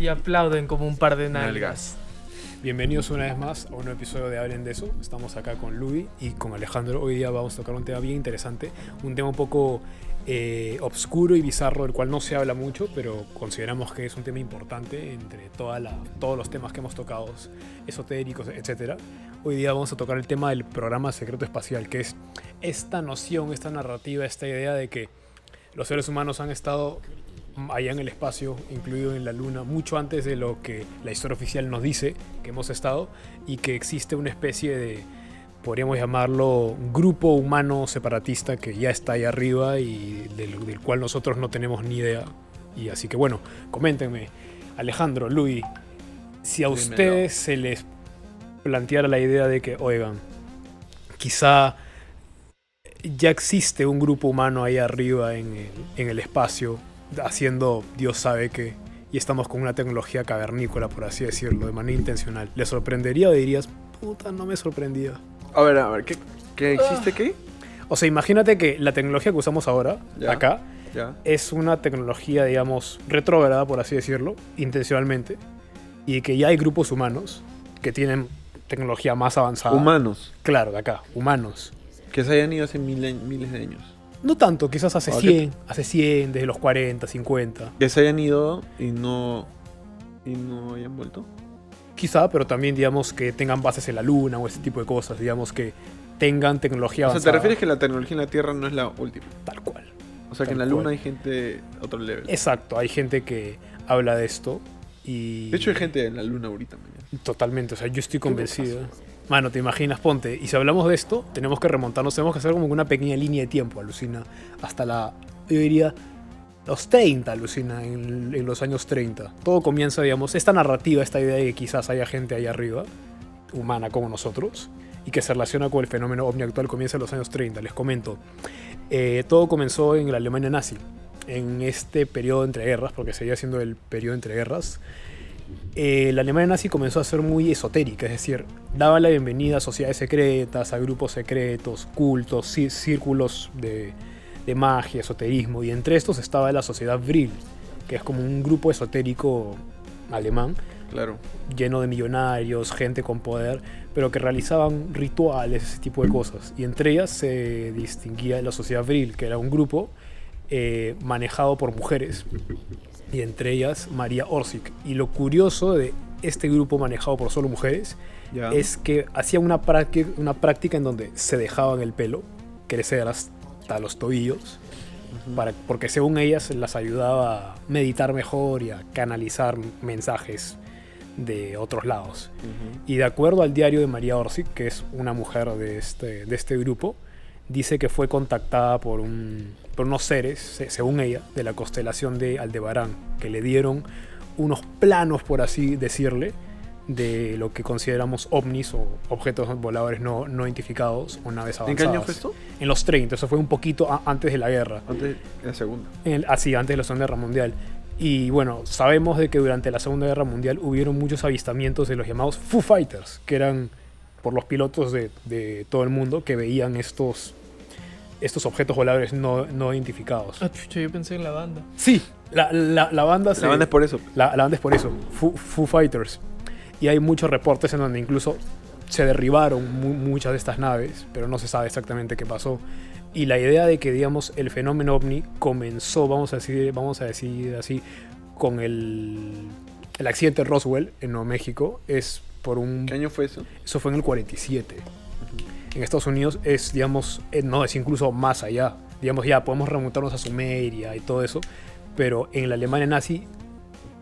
Y aplauden como un par de nalgas. Nalgas. Bienvenidos una vez más a un nuevo episodio de Hablen de Eso. Estamos acá con Luis y con Alejandro. Hoy día vamos a tocar un tema bien interesante, un tema un poco obscuro y bizarro, del cual no se habla mucho, pero consideramos que es un tema importante entre todos los temas que hemos tocado, esotéricos, etc. Hoy día vamos a tocar el tema del programa secreto espacial, que es esta noción, esta narrativa, esta idea de que los seres humanos han estado allá en el espacio, incluido en la luna, mucho antes de lo que la historia oficial nos dice que hemos estado, y que existe una especie de, podríamos llamarlo, grupo humano separatista que ya está ahí arriba y del cual nosotros no tenemos ni idea. Y así que bueno, coméntenme, Alejandro, Luis, si a ustedes se les planteara la idea de que, oigan, quizá ya existe un grupo humano ahí arriba en el espacio, haciendo Dios sabe qué, y estamos con una tecnología cavernícola, por así decirlo, de manera intencional, ¿le sorprendería o dirías, puta, no me sorprendía? A ver, ¿qué existe qué? O sea, imagínate que la tecnología que usamos ahora, Ya. acá, Ya. es una tecnología, digamos, retrógrada, por así decirlo, intencionalmente, y que ya hay grupos humanos que tienen tecnología más avanzada. Humanos. Claro, de acá, humanos. Que se hayan ido hace miles de años. No tanto, quizás hace Ah, 100, desde los 40, 50. Que se hayan ido y no hayan vuelto. Quizá, pero también, digamos, que tengan bases en la luna o ese tipo de cosas, digamos, que tengan tecnología O sea, avanzada. ¿te refieres que la tecnología en la Tierra no es la última? Tal cual. O sea, que en la Tal Luna cual. hay gente otro level. Exacto, hay gente que habla de esto y... De hecho, hay gente en la Luna ahorita, mañana. Totalmente, o sea, yo estoy convencido. Mano, te imaginas, ponte, y si hablamos de esto, tenemos que remontarnos, tenemos que hacer como una pequeña línea de tiempo, alucina, hasta yo diría, los 30, alucina, en los años 30. Todo comienza, digamos, esta narrativa, esta idea de que quizás haya gente ahí arriba, humana como nosotros, y que se relaciona con el fenómeno ovni actual, comienza en los años 30. Les comento, todo comenzó en la Alemania nazi, en este periodo entre guerras, porque seguía siendo el periodo entre guerras. La Alemania nazi comenzó a ser muy esotérica, es decir, daba la bienvenida a sociedades secretas, a grupos secretos, cultos, círculos de magia, esoterismo, y entre estos estaba la sociedad Vril, que es como un grupo esotérico alemán, Claro. lleno de millonarios, gente con poder, pero que realizaban rituales, ese tipo de cosas, y entre ellas se distinguía la sociedad Vril, que era un grupo manejado por mujeres, y entre ellas María Orsic. Y lo curioso de este grupo manejado por solo mujeres Ya. es que hacían una práctica en donde se dejaban el pelo crecer hasta los tobillos, porque según ellas las ayudaba a meditar mejor y a canalizar mensajes de otros lados. Y de acuerdo al diario de María Orsic, que es una mujer de este grupo, dice que fue contactada por unos seres, según ella, de la constelación de Aldebarán, que le dieron unos planos, por así decirle, de lo que consideramos ovnis o objetos voladores no identificados o naves ¿En avanzadas. qué año fue esto? En los 30, eso fue un poquito antes de la guerra. Antes de la segunda. Antes de la Segunda Guerra Mundial. Y bueno, sabemos de que durante la Segunda Guerra Mundial hubieron muchos avistamientos de los llamados Foo Fighters, que eran por los pilotos de todo el mundo que veían estos objetos voladores no identificados. Ah, chucha, yo pensé en la banda. Sí, la banda La banda es por eso. La banda es por eso, Foo Fighters. Y hay muchos reportes en donde incluso se derribaron muchas de estas naves, pero no se sabe exactamente qué pasó. Y la idea de que, digamos, el fenómeno ovni comenzó, vamos a decir así, con el accidente de Roswell en Nuevo México, es por un... ¿Qué año fue eso? Eso fue en el 47. En Estados Unidos es, digamos, no, es incluso más allá. Digamos, ya podemos remontarnos a Sumeria y todo eso, pero en la Alemania nazi,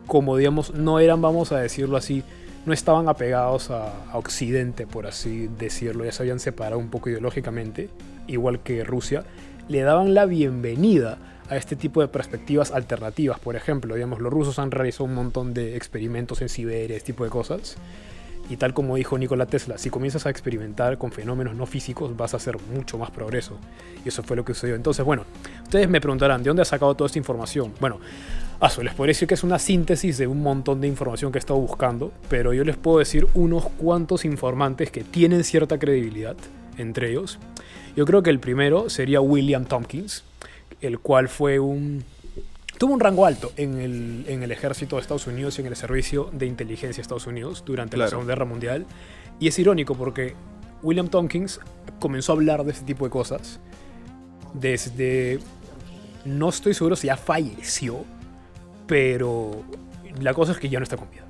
como digamos, no eran, vamos a decirlo así, no estaban apegados a Occidente, por así decirlo, ya se habían separado un poco ideológicamente, igual que Rusia, le daban la bienvenida a este tipo de perspectivas alternativas. Por ejemplo, digamos, los rusos han realizado un montón de experimentos en Siberia, este tipo de cosas. Y tal como dijo Nikola Tesla, si comienzas a experimentar con fenómenos no físicos, vas a hacer mucho más progreso. Y eso fue lo que sucedió. Entonces, bueno, ustedes me preguntarán, ¿de dónde ha sacado toda esta información? Bueno, les podría decir que es una síntesis de un montón de información que he estado buscando, pero yo les puedo decir unos cuantos informantes que tienen cierta credibilidad, entre ellos. Yo creo que el primero sería William Tompkins, el cual fue un tuvo un rango alto en el ejército de Estados Unidos y en el servicio de inteligencia de Estados Unidos durante la Claro. Segunda Guerra Mundial. Y es irónico porque William Tompkins comenzó a hablar de este tipo de cosas desde... No estoy seguro si ya falleció, pero la cosa es que ya no está con vida.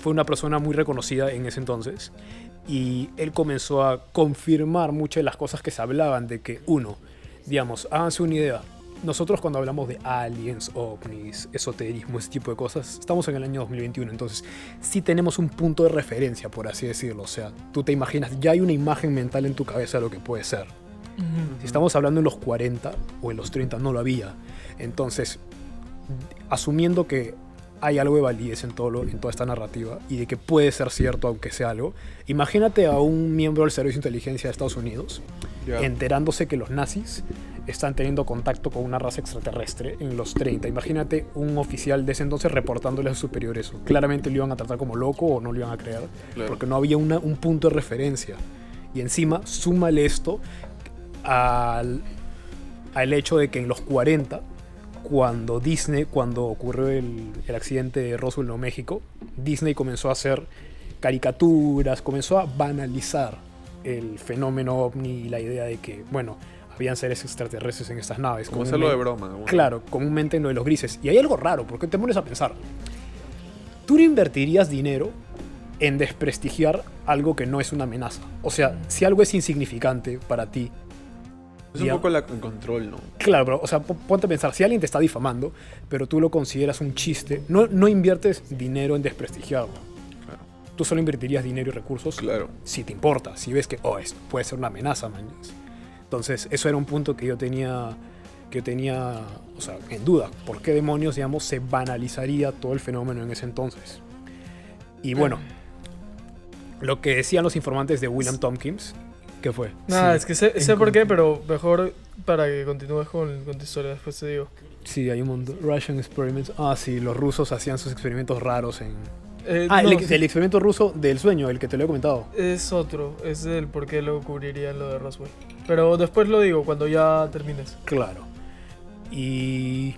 Fue una persona muy reconocida en ese entonces y él comenzó a confirmar muchas de las cosas que se hablaban de que, uno, digamos, háganse una idea, nosotros cuando hablamos de aliens, ovnis, esoterismo, ese tipo de cosas, estamos en el año 2021, entonces sí tenemos un punto de referencia, por así decirlo. O sea, tú te imaginas, ya hay una imagen mental en tu cabeza de lo que puede ser. Si estamos hablando en los 40 o en los 30, no lo había. Entonces, asumiendo que hay algo de validez en toda esta narrativa y de que puede ser cierto aunque sea algo, imagínate a un miembro del Servicio de Inteligencia de Estados Unidos Ya. enterándose que los nazis están teniendo contacto con una raza extraterrestre en los 30. Imagínate un oficial de ese entonces reportándole a sus superiores eso. Claramente lo iban a tratar como loco o no lo iban a creer, Claro. porque no había un punto de referencia. Y encima, súmale esto al hecho de que en los 40, cuando ocurrió el accidente de Roswell, Nuevo México, Disney comenzó a hacer caricaturas, comenzó a banalizar el fenómeno ovni y la idea de que, bueno, habían seres extraterrestres en estas naves. Como hacerlo de broma. Bueno. Claro, comúnmente en lo de los grises. Y hay algo raro, porque te pones a pensar. ¿Tú no invertirías dinero en desprestigiar algo que no es una amenaza? O sea, si algo es insignificante para ti... Es un poco el control, ¿no? Claro, pero, o sea, ponte a pensar, si alguien te está difamando, pero tú lo consideras un chiste, no inviertes dinero en desprestigiarlo. Claro. Tú solo invertirías dinero y recursos Claro. si te importa, si ves que, esto puede ser una amenaza, man. Entonces, eso era un punto que yo tenía, o sea, en duda. ¿Por qué demonios, digamos, se banalizaría todo el fenómeno en ese entonces? Y bueno, lo que decían los informantes de William Tompkins, ¿qué fue? Nada, Sí, es que sé por qué, pero mejor para que continúes con tu historia, después te digo. Sí, hay un montón. Russian experiments. Ah, sí, los rusos hacían sus experimentos raros en... No, el experimento ruso del sueño, el que te lo he comentado. es otro, es el por qué lo cubrirían lo de Roswell. Pero después lo digo, cuando ya termines. Claro. ¿Y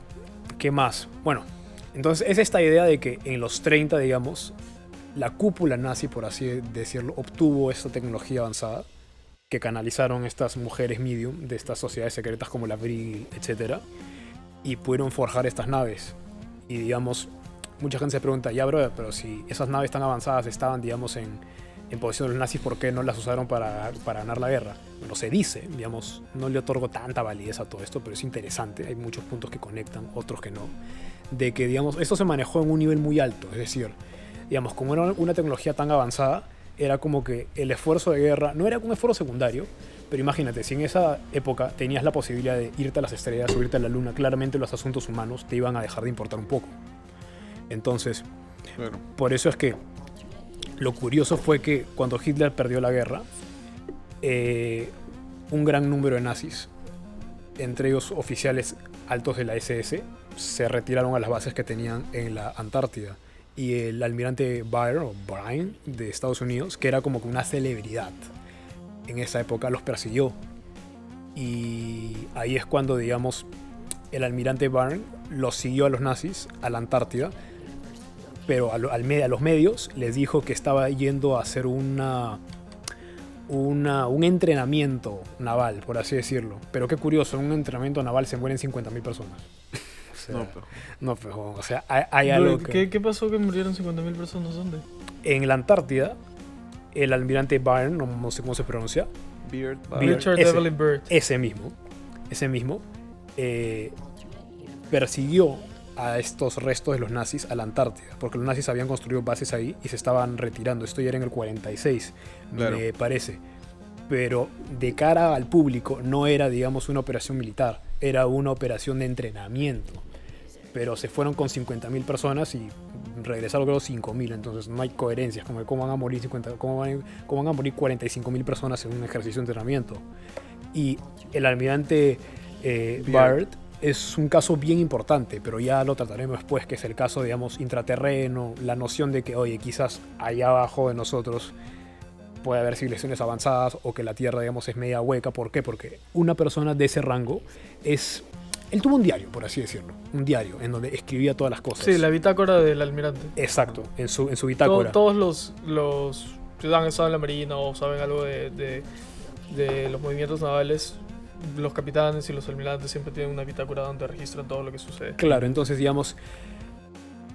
qué más? Bueno, entonces es esta idea de que en los 30, digamos, la cúpula nazi, por así decirlo, obtuvo esta tecnología avanzada que canalizaron estas mujeres medium de estas sociedades secretas como la Vril, etc. Y pudieron forjar estas naves. Y digamos, mucha gente se pregunta, ya bro, pero si esas naves tan avanzadas estaban, digamos, en posición de los nazis, ¿por qué no las usaron para ganar la guerra? Bueno, se dice, digamos, no le otorgo tanta validez a todo esto, pero es interesante, hay muchos puntos que conectan, otros que no, de que, digamos, esto se manejó en un nivel muy alto, es decir, digamos, como era una tecnología tan avanzada, era como que el esfuerzo de guerra no era un esfuerzo secundario, pero imagínate, si en esa época tenías la posibilidad de irte a las estrellas, subirte a la luna, claramente los asuntos humanos te iban a dejar de importar un poco. Entonces, Claro. por eso es que lo curioso fue que cuando Hitler perdió la guerra, un gran número de nazis, entre ellos oficiales altos de la SS, se retiraron a las bases que tenían en la Antártida. Y el almirante Bryan de Estados Unidos, que era como que una celebridad en esa época, los persiguió. Y ahí es cuando, digamos, el almirante Bryan los siguió a los nazis a la Antártida, pero a los medios les dijo que estaba yendo a hacer un entrenamiento naval, por así decirlo. Pero qué curioso, en un entrenamiento naval se mueren 50.000 personas. O sea, No, pero... no, pero, o sea, hay algo que... ¿Qué pasó que murieron 50.000 personas? ¿Dónde? En la Antártida, el almirante Byrne, no sé cómo se pronuncia, Beard, Richard ese. Evelyn Byrd. ese mismo, persiguió a estos restos de los nazis a la Antártida, porque los nazis habían construido bases ahí y se estaban retirando. Esto ya era en el 46, Claro. me parece. Pero de cara al público no era, digamos, una operación militar, era una operación de entrenamiento. Pero se fueron con 50.000 personas y regresaron creo 5.000, entonces no hay coherencias, como cómo van a morir 45.000 personas en un ejercicio de entrenamiento. Y el almirante Byrd es un caso bien importante, pero ya lo trataremos después, que es el caso, digamos, intraterreno, la noción de que, oye, quizás allá abajo de nosotros puede haber civilizaciones avanzadas o que la Tierra, digamos, es media hueca. ¿Por qué? Porque una persona de ese rango es Él tuvo un diario, por así decirlo. Un diario en donde escribía todas las cosas. Sí, la bitácora del almirante. Exacto, en su bitácora. Todos los que han estado en la marina o saben algo de los movimientos navales, los capitanes y los almirantes siempre tienen una bitácora donde registran todo lo que sucede. Claro, entonces digamos,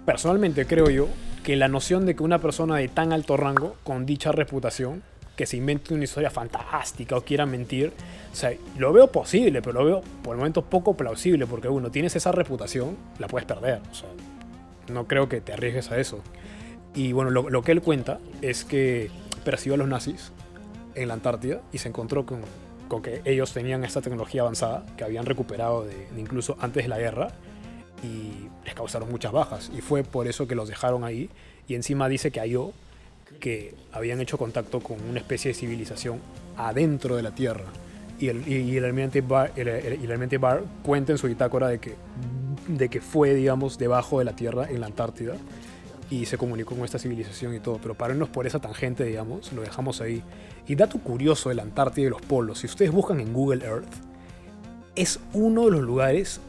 personalmente creo yo que la noción de que una persona de tan alto rango, con dicha reputación, que se invente una historia fantástica o quiera mentir, o sea, lo veo posible, pero lo veo por el momento poco plausible, porque uno, tienes esa reputación, la puedes perder, o sea, no creo que te arriesgues a eso. Y bueno, lo que él cuenta es que persiguió a los nazis en la Antártida y se encontró con que ellos tenían esta tecnología avanzada que habían recuperado de incluso antes de la guerra, y les causaron muchas bajas, y fue por eso que los dejaron ahí. Y encima dice que halló que habían hecho contacto con una especie de civilización adentro de la Tierra, y el almirante Barr cuenta en su bitácora de que fue, digamos, debajo de la Tierra en la Antártida y se comunicó con esta civilización y todo. Pero para irnos por esa tangente, digamos, lo dejamos ahí. Y dato curioso de la Antártida y los polos, si ustedes buscan en Google Earth, es uno de los lugares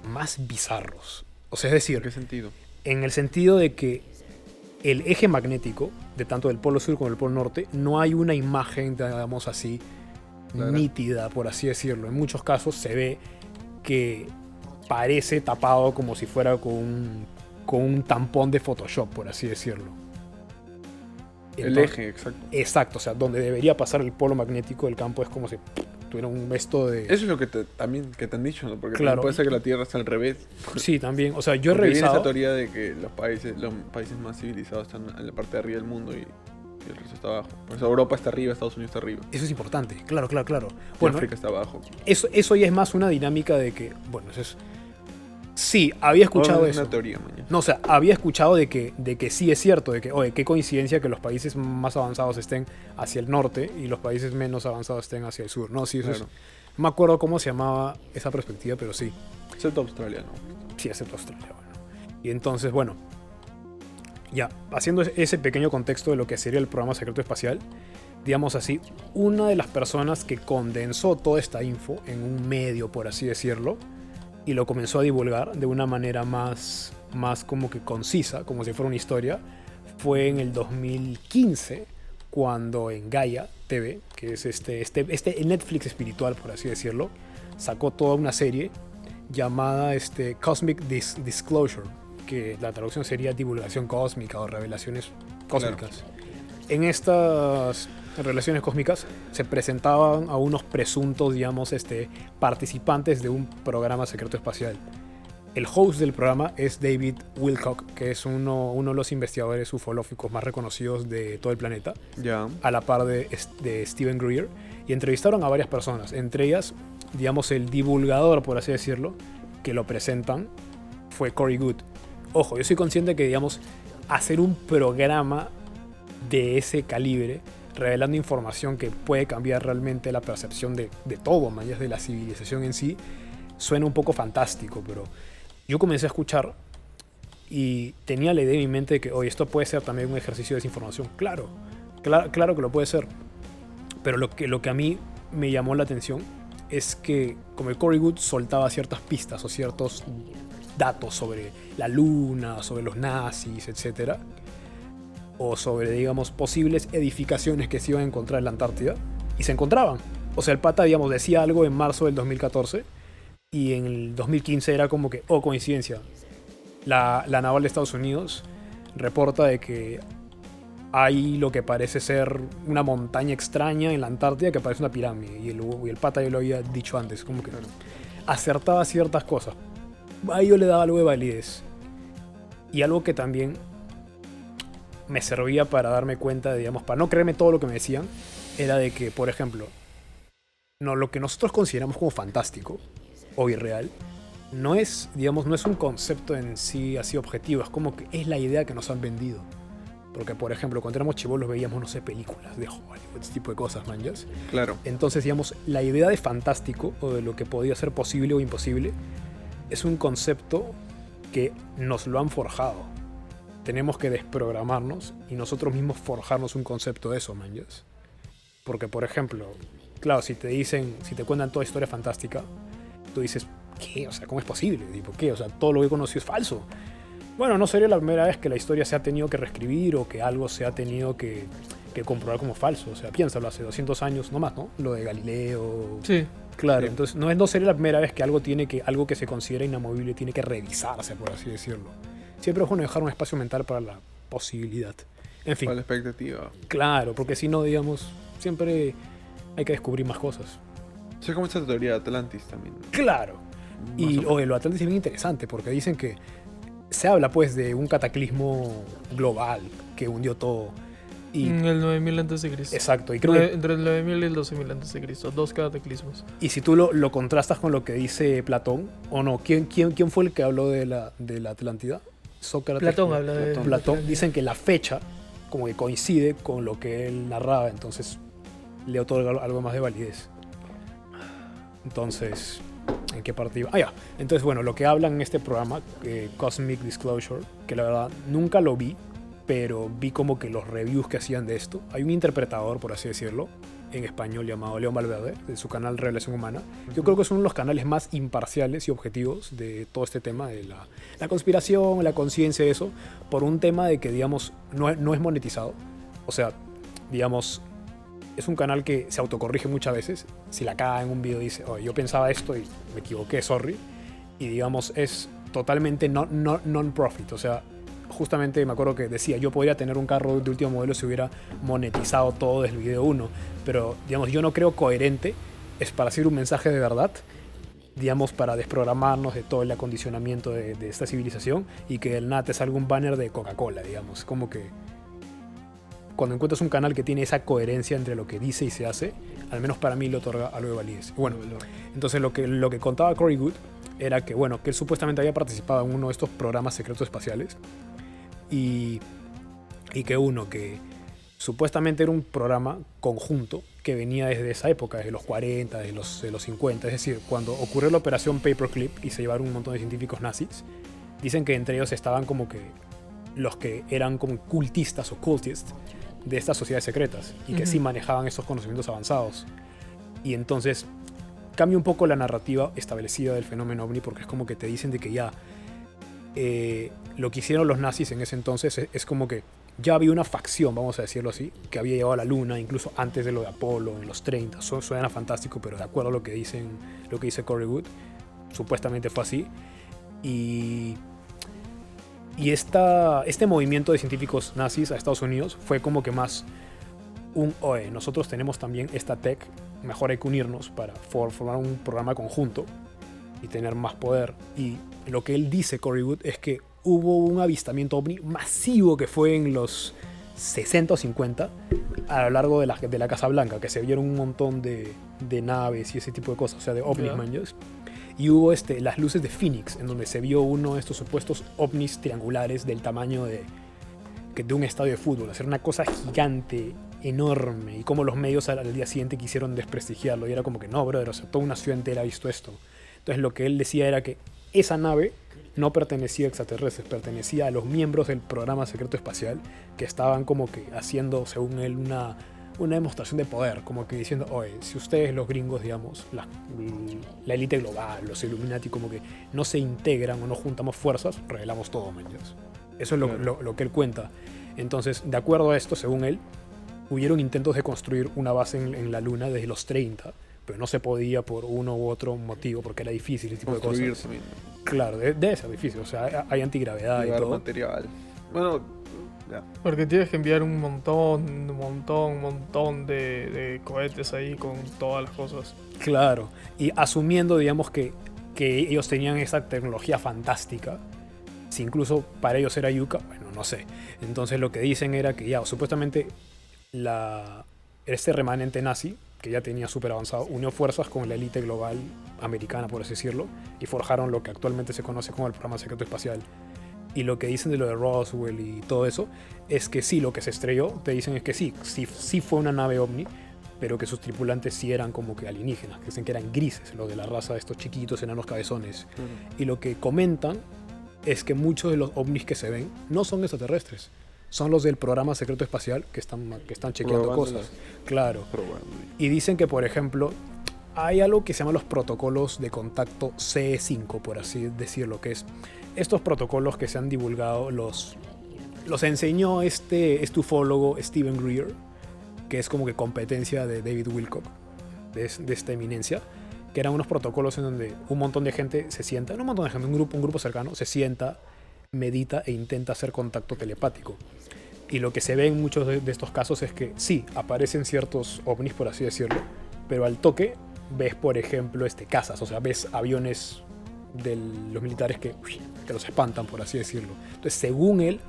más bizarros. O sea, es decir, ¿En qué sentido? en el sentido de que el eje magnético, de tanto del polo sur como del polo norte, no hay una imagen, digamos así, Claro. nítida, por así decirlo. En muchos casos se ve que parece tapado como si fuera con un tampón de Photoshop, por así decirlo. El eje, exacto. Exacto, o sea, donde debería pasar el polo magnético del campo es como si tuviera un esto de... Eso es lo que también que te han dicho, ¿no? Porque Claro. también puede ser que la Tierra está al revés. Sí, también, o sea, yo he Porque viene esa revisado... teoría de que los países más civilizados están en la parte de arriba del mundo y el resto está abajo. Por eso Europa está arriba, Estados Unidos está arriba. Eso es importante, claro. Y Bueno, África está abajo. eso ya es más una dinámica de que, bueno, eso es... Sí, había escuchado Es eso. una teoría, mañana. No, o sea, había escuchado de que sí es cierto, de que, oye, qué coincidencia que los países más avanzados estén hacia el norte y los países menos avanzados estén hacia el sur. No, sí, eso Claro. no me acuerdo cómo se llamaba esa perspectiva, pero sí. Excepto Australia, ¿no? Sí, excepto Australia, bueno. Y entonces, bueno, ya, haciendo ese pequeño contexto de lo que sería el programa secreto espacial, digamos así, una de las personas que condensó toda esta info en un medio, por así decirlo, y lo comenzó a divulgar de una manera más como que concisa, como si fuera una historia, fue en el 2015, cuando en Gaia TV, que es este Netflix espiritual, por así decirlo, sacó toda una serie llamada Cosmic Disclosure, que la traducción sería divulgación cósmica o revelaciones cósmicas. En estas relaciones cósmicas se presentaban a unos presuntos, digamos, participantes de un programa secreto espacial. El host del programa es David Wilcock, que es uno de los investigadores ufológicos más reconocidos de todo el planeta, Ya. a la par de Steven Greer, y entrevistaron a varias personas, entre ellas, digamos, el divulgador, por así decirlo, que lo presentan, fue Corey Good. Ojo, yo soy consciente que, digamos, hacer un programa de ese calibre, revelando información que puede cambiar realmente la percepción de todo, más allá de la civilización en sí, suena un poco fantástico, pero yo comencé a escuchar y tenía la idea en mi mente de que, oye, esto puede ser también un ejercicio de desinformación. Claro que lo puede ser, pero lo que a mí me llamó la atención es que como el Corey Good soltaba ciertas pistas o ciertos datos sobre la luna, sobre los nazis, etcétera, o sobre, digamos, posibles edificaciones que se iban a encontrar en la Antártida, y se encontraban. O sea, el pata, digamos, decía algo en marzo del 2014 y en el 2015 era como que, oh, coincidencia, la naval de Estados Unidos reporta de que hay lo que parece ser una montaña extraña en la Antártida que parece una pirámide, y el pata ya lo había dicho antes, como que acertaba ciertas cosas. Ahí yo le daba algo de validez. Y algo que también me servía para darme cuenta, digamos, para no creerme todo lo que me decían, era de que, por ejemplo, no, lo que nosotros consideramos como fantástico o irreal no es, digamos, no es un concepto en sí así objetivo, es como que es la idea que nos han vendido. Porque, por ejemplo, cuando éramos chibolos veíamos, no sé, películas de Hollywood, ese tipo de cosas, manjas. Claro. Entonces, digamos, la idea de fantástico o de lo que podía ser posible o imposible es un concepto que nos lo han forjado. Tenemos que desprogramarnos y nosotros mismos forjarnos un concepto de eso, manjas. Porque, por ejemplo, claro, si te cuentan toda historia fantástica, tú dices, ¿qué? O sea, ¿cómo es posible? Tipo, ¿qué? O sea, todo lo que he conocido es falso. Bueno, no sería la primera vez que la historia se ha tenido que reescribir o que algo se ha tenido que comprobar como falso. O sea, piénsalo, hace 200 años, no más, ¿no? Lo de Galileo. Sí. Claro, Sí. entonces no sería la primera vez que algo que se considera inamovible tiene que revisarse, por así decirlo. Siempre es bueno dejar un espacio mental para la posibilidad. En fin, Para la expectativa. claro, porque si no, digamos, siempre hay que descubrir más cosas. Sí, como esta teoría de Atlantis también. Claro. Más Y o menos. oye, lo Atlantis es bien interesante porque dicen que se habla pues de un cataclismo global que hundió todo. Y, En el 9000 antes de Cristo. exacto, y creo que Entre el 9000 y el 12000 antes de Cristo. 2 cataclismos. y si tú lo contrastas con lo que dice Platón, o no, ¿quién fue el que habló de la Atlántida? Sócrates. Platón habla de... Platón. Dicen que la fecha como que coincide con lo que él narraba, entonces le otorga algo más de validez. Entonces, ¿en qué parte iba? Ah, ya. Entonces, bueno, lo que hablan en este programa, Cosmic Disclosure, que la verdad nunca lo vi, pero vi como que los reviews que hacían de esto. Hay un interpretador, por así decirlo, en español llamado León Valverde, de su canal Revelación Humana. Yo creo que es uno de los canales más imparciales y objetivos de todo este tema de la conspiración, la conciencia y eso, por un tema de que, digamos, no es monetizado. O sea, digamos, es un canal que se autocorrige muchas veces. Si la caga en un video dice, oye, yo pensaba esto y me equivoqué, sorry. Y digamos, es totalmente non-profit. O sea, justamente me acuerdo que decía, yo podría tener un carro de último modelo si hubiera monetizado todo desde el video 1. Pero, digamos, yo no creo coherente esparcir un mensaje de verdad, digamos, para desprogramarnos de todo el acondicionamiento de esta civilización y que del nada te salga un banner de Coca-Cola, digamos. Como que cuando encuentras un canal que tiene esa coherencia entre lo que dice y se hace, al menos para mí le otorga algo de validez. Y bueno, entonces lo que contaba Corey Goode era que, bueno, que él supuestamente había participado en uno de estos programas secretos espaciales y que supuestamente era un programa conjunto que venía desde esa época, desde los 40, desde los 50, es decir, cuando ocurrió la operación Paperclip y se llevaron un montón de científicos nazis, dicen que entre ellos estaban como que los que eran como cultistas o cultists de estas sociedades secretas y que sí manejaban estos conocimientos avanzados. Y entonces cambia un poco la narrativa establecida del fenómeno ovni porque es como que te dicen de que ya lo que hicieron los nazis en ese entonces es como que ya había una facción, vamos a decirlo así, que había llegado a la luna incluso antes de lo de Apolo en los 30. Suena fantástico, pero de acuerdo a lo que dice Corey Goode, supuestamente fue así. Y este movimiento de científicos nazis a Estados Unidos fue como que más oye, nosotros tenemos también esta tech, mejor hay que unirnos para formar un programa conjunto y tener más poder. Y lo que él dice, Corey Goode, es que hubo un avistamiento ovni masivo que fue en los 60 o 50 a lo largo de la Casa Blanca, que se vieron un montón de naves y ese tipo de cosas, o sea, de ovnis, manjos. Y hubo las luces de Phoenix, en donde se vio uno de estos supuestos ovnis triangulares del tamaño de un estadio de fútbol. Hacer una cosa gigante, enorme. Y como los medios al día siguiente quisieron desprestigiarlo. Y era como que no, brother, o sea, toda una ciudad entera ha visto esto. Entonces lo que él decía era que esa nave no pertenecía a extraterrestres, pertenecía a los miembros del programa secreto espacial que estaban como que haciendo, según él, una demostración de poder, como que diciendo, oye, si ustedes los gringos, digamos, la élite global, los Illuminati, como que no se integran o no juntamos fuerzas, revelamos todo, man. Eso es lo que él cuenta. Entonces, de acuerdo a esto, según él, hubieron intentos de construir una base en la Luna desde los 30, pero no se podía por uno u otro motivo, porque era difícil ese tipo de Construir cosas. también. Claro, debe ser difícil, o sea, hay antigravedad y Llevar todo. material. Bueno, ya. Porque tienes que enviar un montón de cohetes ahí con todas las cosas. Claro, y asumiendo, digamos, que ellos tenían esa tecnología fantástica, si incluso para ellos era yuca, bueno, no sé. Entonces lo que dicen era que ya, supuestamente, este remanente nazi, que ya tenía súper avanzado, unió fuerzas con la élite global americana, por así decirlo, y forjaron lo que actualmente se conoce como el programa secreto espacial. Y lo que dicen de lo de Roswell y todo eso, es que sí, lo que se estrelló, te dicen es que sí fue una nave ovni, pero que sus tripulantes sí eran como que alienígenas, que dicen que eran grises, los de la raza de estos chiquitos enanos cabezones. Y lo que comentan es que muchos de los ovnis que se ven no son extraterrestres, son los del programa secreto espacial que están chequeando Probándolas. cosas. Claro. Probando. Y dicen que, por ejemplo, hay algo que se llama los protocolos de contacto CE5, por así decirlo, que es estos protocolos que se han divulgado, los enseñó este ufólogo Stephen Greer, que es como que competencia de David Wilcock, de esta eminencia, que eran unos protocolos en donde un montón de gente se sienta, no un montón de gente, un grupo cercano, se sienta, medita e intenta hacer contacto telepático. Y lo que se ve en muchos de estos casos es que sí, aparecen ciertos ovnis, por así decirlo, pero al toque ves, por ejemplo, casas, o sea, ves aviones de los militares que los espantan, por así decirlo. Entonces, según él,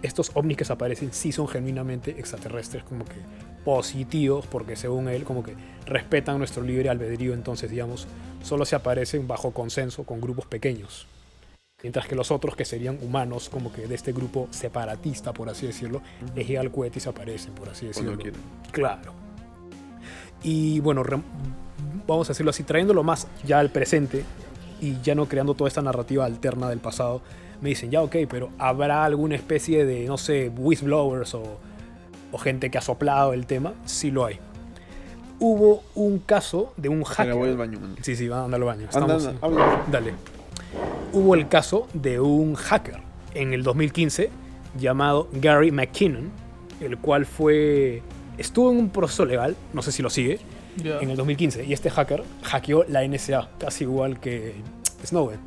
estos ovnis que se aparecen sí son genuinamente extraterrestres, como que positivos, porque según él, como que respetan nuestro libre albedrío, entonces, digamos, solo se aparecen bajo consenso con grupos pequeños. Mientras que los otros, que serían humanos, como que de este grupo separatista, por así decirlo, les llega el cohete y se aparecen, por así decirlo. Cuando quieren. Claro. Y bueno, vamos a decirlo así, trayéndolo más ya al presente y ya no creando toda esta narrativa alterna del pasado, me dicen, ya ok, pero ¿habrá alguna especie de, no sé, whistleblowers o gente que ha soplado el tema? Sí lo hay. Hubo un caso de un hacker. Voy al baño, man. Sí, va a andar al baño. Anda, habla. Dale. Hubo el caso de un hacker en el 2015 llamado Gary McKinnon, el cual estuvo en un proceso legal, no sé si lo sigue, en el 2015, y este hacker hackeó la NSA, casi igual que Snowden,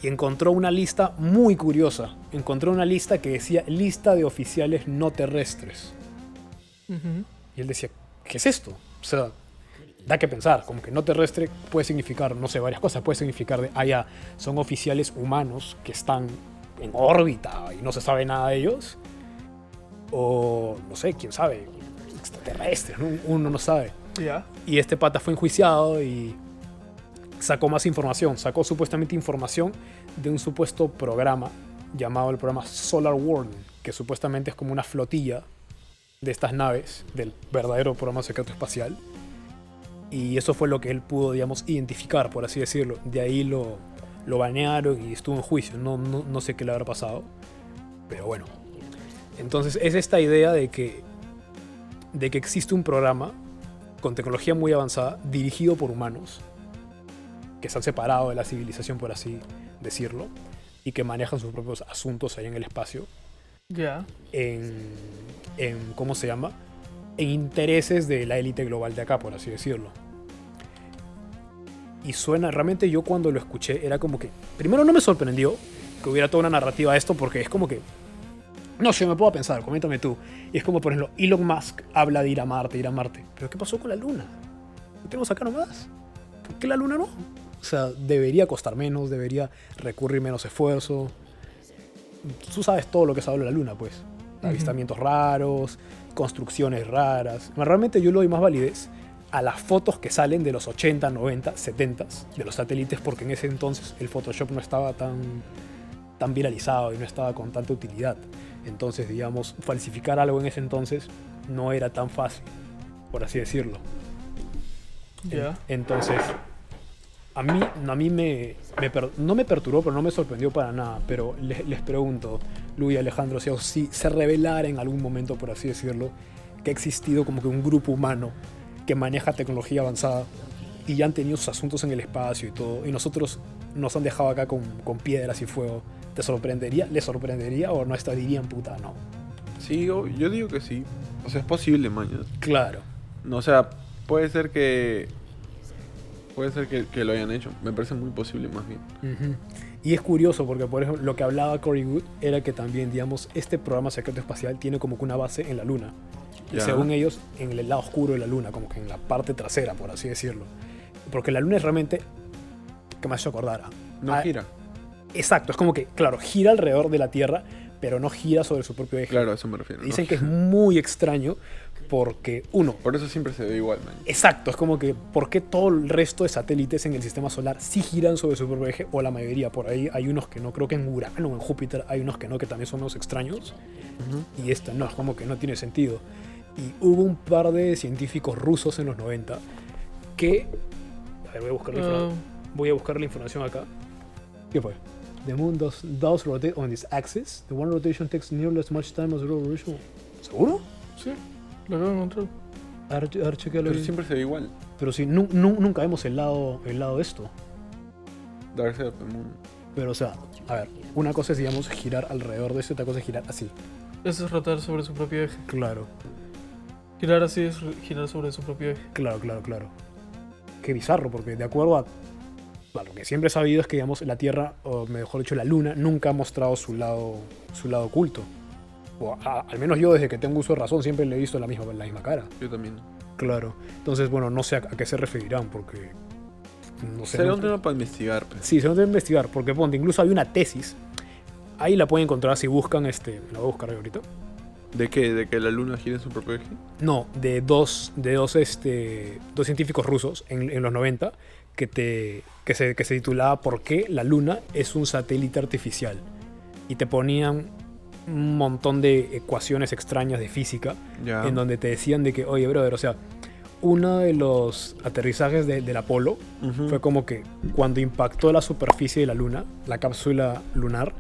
y encontró una lista muy curiosa. Encontró una lista que decía lista de oficiales no terrestres. Y él decía, ¿qué es esto? O sea, da que pensar, como que no terrestre puede significar, no sé, varias cosas. Puede significar ya son oficiales humanos que están en órbita y no se sabe nada de ellos. O, no sé, quién sabe, extraterrestres, ¿no? Uno no sabe. Y este pata fue enjuiciado y sacó más información. Sacó supuestamente información de un supuesto programa llamado el programa Solar World, que supuestamente es como una flotilla de estas naves del verdadero programa secreto espacial. Y eso fue lo que él pudo, digamos, identificar, por así decirlo. De ahí lo banearon y estuvo en juicio. No sé qué le habrá pasado. Pero bueno. Entonces es esta idea de que existe un programa con tecnología muy avanzada, dirigido por humanos, que se han separado de la civilización, por así decirlo, y que manejan sus propios asuntos ahí en el espacio. ¿Cómo se llama? En intereses de la élite global de acá, por así decirlo. Y suena, realmente yo cuando lo escuché era como que, primero no me sorprendió que hubiera toda una narrativa de esto, porque es como que, no sé, me puedo pensar, coméntame tú. Y es como, por ejemplo, Elon Musk habla de ir a Marte. Pero ¿qué pasó con la Luna? ¿Lo tenemos acá nomás? ¿Por qué la Luna no? O sea, debería costar menos, debería recurrir menos esfuerzo. Tú sabes todo lo que se habla de la Luna, pues. Avistamientos raros, construcciones raras. Realmente yo le doy más validez a las fotos que salen de los 80, 90, 70 de los satélites, porque en ese entonces el Photoshop no estaba tan viralizado y no estaba con tanta utilidad. Entonces, digamos, falsificar algo en ese entonces no era tan fácil, por así decirlo. Entonces, a mí no me perturbó, pero no me sorprendió para nada. Pero les pregunto, Luis y Alejandro, si se revelara en algún momento, por así decirlo, que ha existido como que un grupo humano que maneja tecnología avanzada y ya han tenido sus asuntos en el espacio y todo, y nosotros nos han dejado acá con piedras y fuego, ¿te sorprendería? ¿Les sorprendería o no dirían puta, no? Sí, yo digo que sí. O sea, es posible, mañana. Claro. No, o sea, puede ser que lo hayan hecho. Me parece muy posible, más bien. Y es curioso porque, por ejemplo, lo que hablaba Corey Wood era que también, digamos, este programa secreto espacial tiene como que una base en la Luna. Y según ellos, en el lado oscuro de la Luna, como que en la parte trasera, por así decirlo. Porque la Luna es realmente, ¿qué me hace acordar? No gira. Exacto, es como que, claro, gira alrededor de la Tierra, pero no gira sobre su propio eje. Claro, a eso me refiero. Dicen que es muy extraño porque, por eso siempre se ve igual, man. Exacto, es como que, ¿por qué todo el resto de satélites en el sistema solar sí giran sobre su propio eje? O la mayoría, por ahí hay unos que no, creo que en Urano o en Júpiter hay unos que no, que también son unos extraños. Y esto no, es como que no tiene sentido. Y hubo un par de científicos rusos en los 90 que... A ver, voy a buscar la información acá. ¿Qué fue? The moon does rotate on its axis. The one rotation takes nearly as much time as the rotation. ¿Seguro? Sí, lo acabo de encontrar. chequealo Pero bien. siempre se ve igual. Pero sí, nunca vemos el lado de esto. Dark Side of the Moon. Pero, o sea, a ver, una cosa es, digamos, girar alrededor de esto, otra cosa es girar así. Eso es rotar sobre su propio eje. Claro, Girar así es girar sobre su propio eje. claro. Qué bizarro, porque de acuerdo a lo que siempre he sabido es que, digamos, la Tierra, o mejor dicho, la Luna, nunca ha mostrado su lado oculto. O al menos yo, desde que tengo uso de razón, siempre le he visto la misma cara. Yo también. Claro. Entonces, bueno, no sé a qué se referirán, porque... No sé. Será no- un tema para investigar, pues. Sí, se lo debe investigar, porque ponte, incluso hay una tesis. Ahí la pueden encontrar si buscan, la voy a buscar ahorita. ¿De qué? ¿De que la luna gira en su propio eje? No, de dos científicos rusos en los 90 que se titulaba ¿Por qué la luna es un satélite artificial? Y te ponían un montón de ecuaciones extrañas de física Ya. en donde te decían de que, oye, brother, o sea, uno de los aterrizajes del Apolo Ujú. fue como que cuando impactó la superficie de la luna, la cápsula lunar,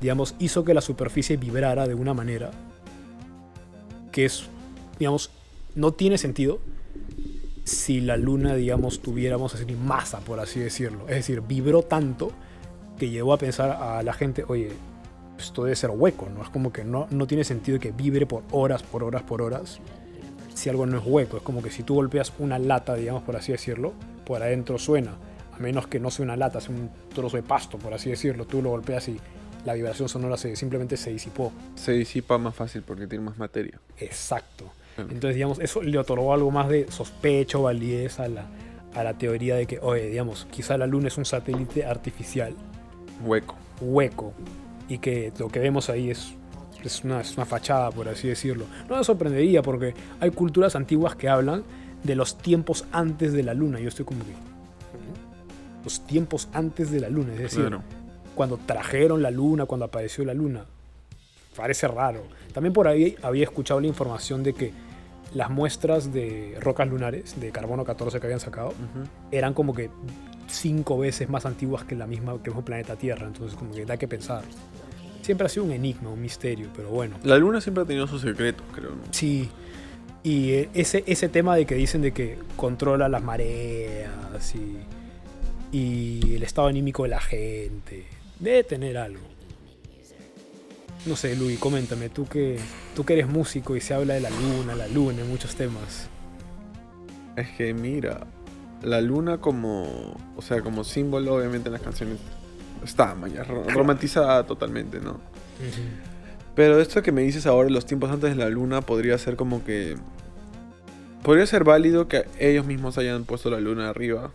digamos, hizo que la superficie vibrara de una manera que es, digamos, no tiene sentido si la luna, digamos, tuviéramos así masa, por así decirlo. Es decir, vibró tanto que llevó a pensar a la gente, oye, esto debe ser hueco, ¿no? Es como que no tiene sentido que vibre por horas, si algo no es hueco. Es como que si tú golpeas una lata, digamos, por así decirlo, por adentro suena. A menos que no sea una lata, sea un trozo de pasto, por así decirlo. Tú lo golpeas y la vibración sonora simplemente se disipó. Se disipa más fácil porque tiene más materia. Exacto. Claro. Entonces, digamos, eso le otorgó algo más de sospecha o validez a la teoría de que, oye, digamos, quizá la Luna es un satélite artificial, Hueco. hueco, y que lo que vemos ahí es una fachada, por así decirlo. No me sorprendería porque hay culturas antiguas que hablan de los tiempos antes de la Luna. Yo estoy como que... Los tiempos antes de la Luna, es decir, Claro. cuando trajeron la Luna, cuando apareció la Luna. Parece raro. También por ahí había escuchado la información de que las muestras de rocas lunares, de carbono 14 que habían sacado, Ujú. eran como que 5 veces más antiguas que el mismo planeta Tierra. Entonces como que da que pensar. Siempre ha sido un enigma, un misterio, pero bueno. La luna siempre ha tenido sus secretos, creo, ¿no? Sí. Y ese tema de que dicen de que controla las mareas y el estado anímico de la gente, debe tener algo. No sé, Luis, coméntame, tú que eres músico y se habla de la luna en muchos temas. Es que mira, la luna como, o sea, como símbolo, obviamente en las canciones está romantizada totalmente, ¿no? Pero esto que me dices ahora, los tiempos antes de la luna, podría ser como que... Podría ser válido que ellos mismos hayan puesto la luna arriba.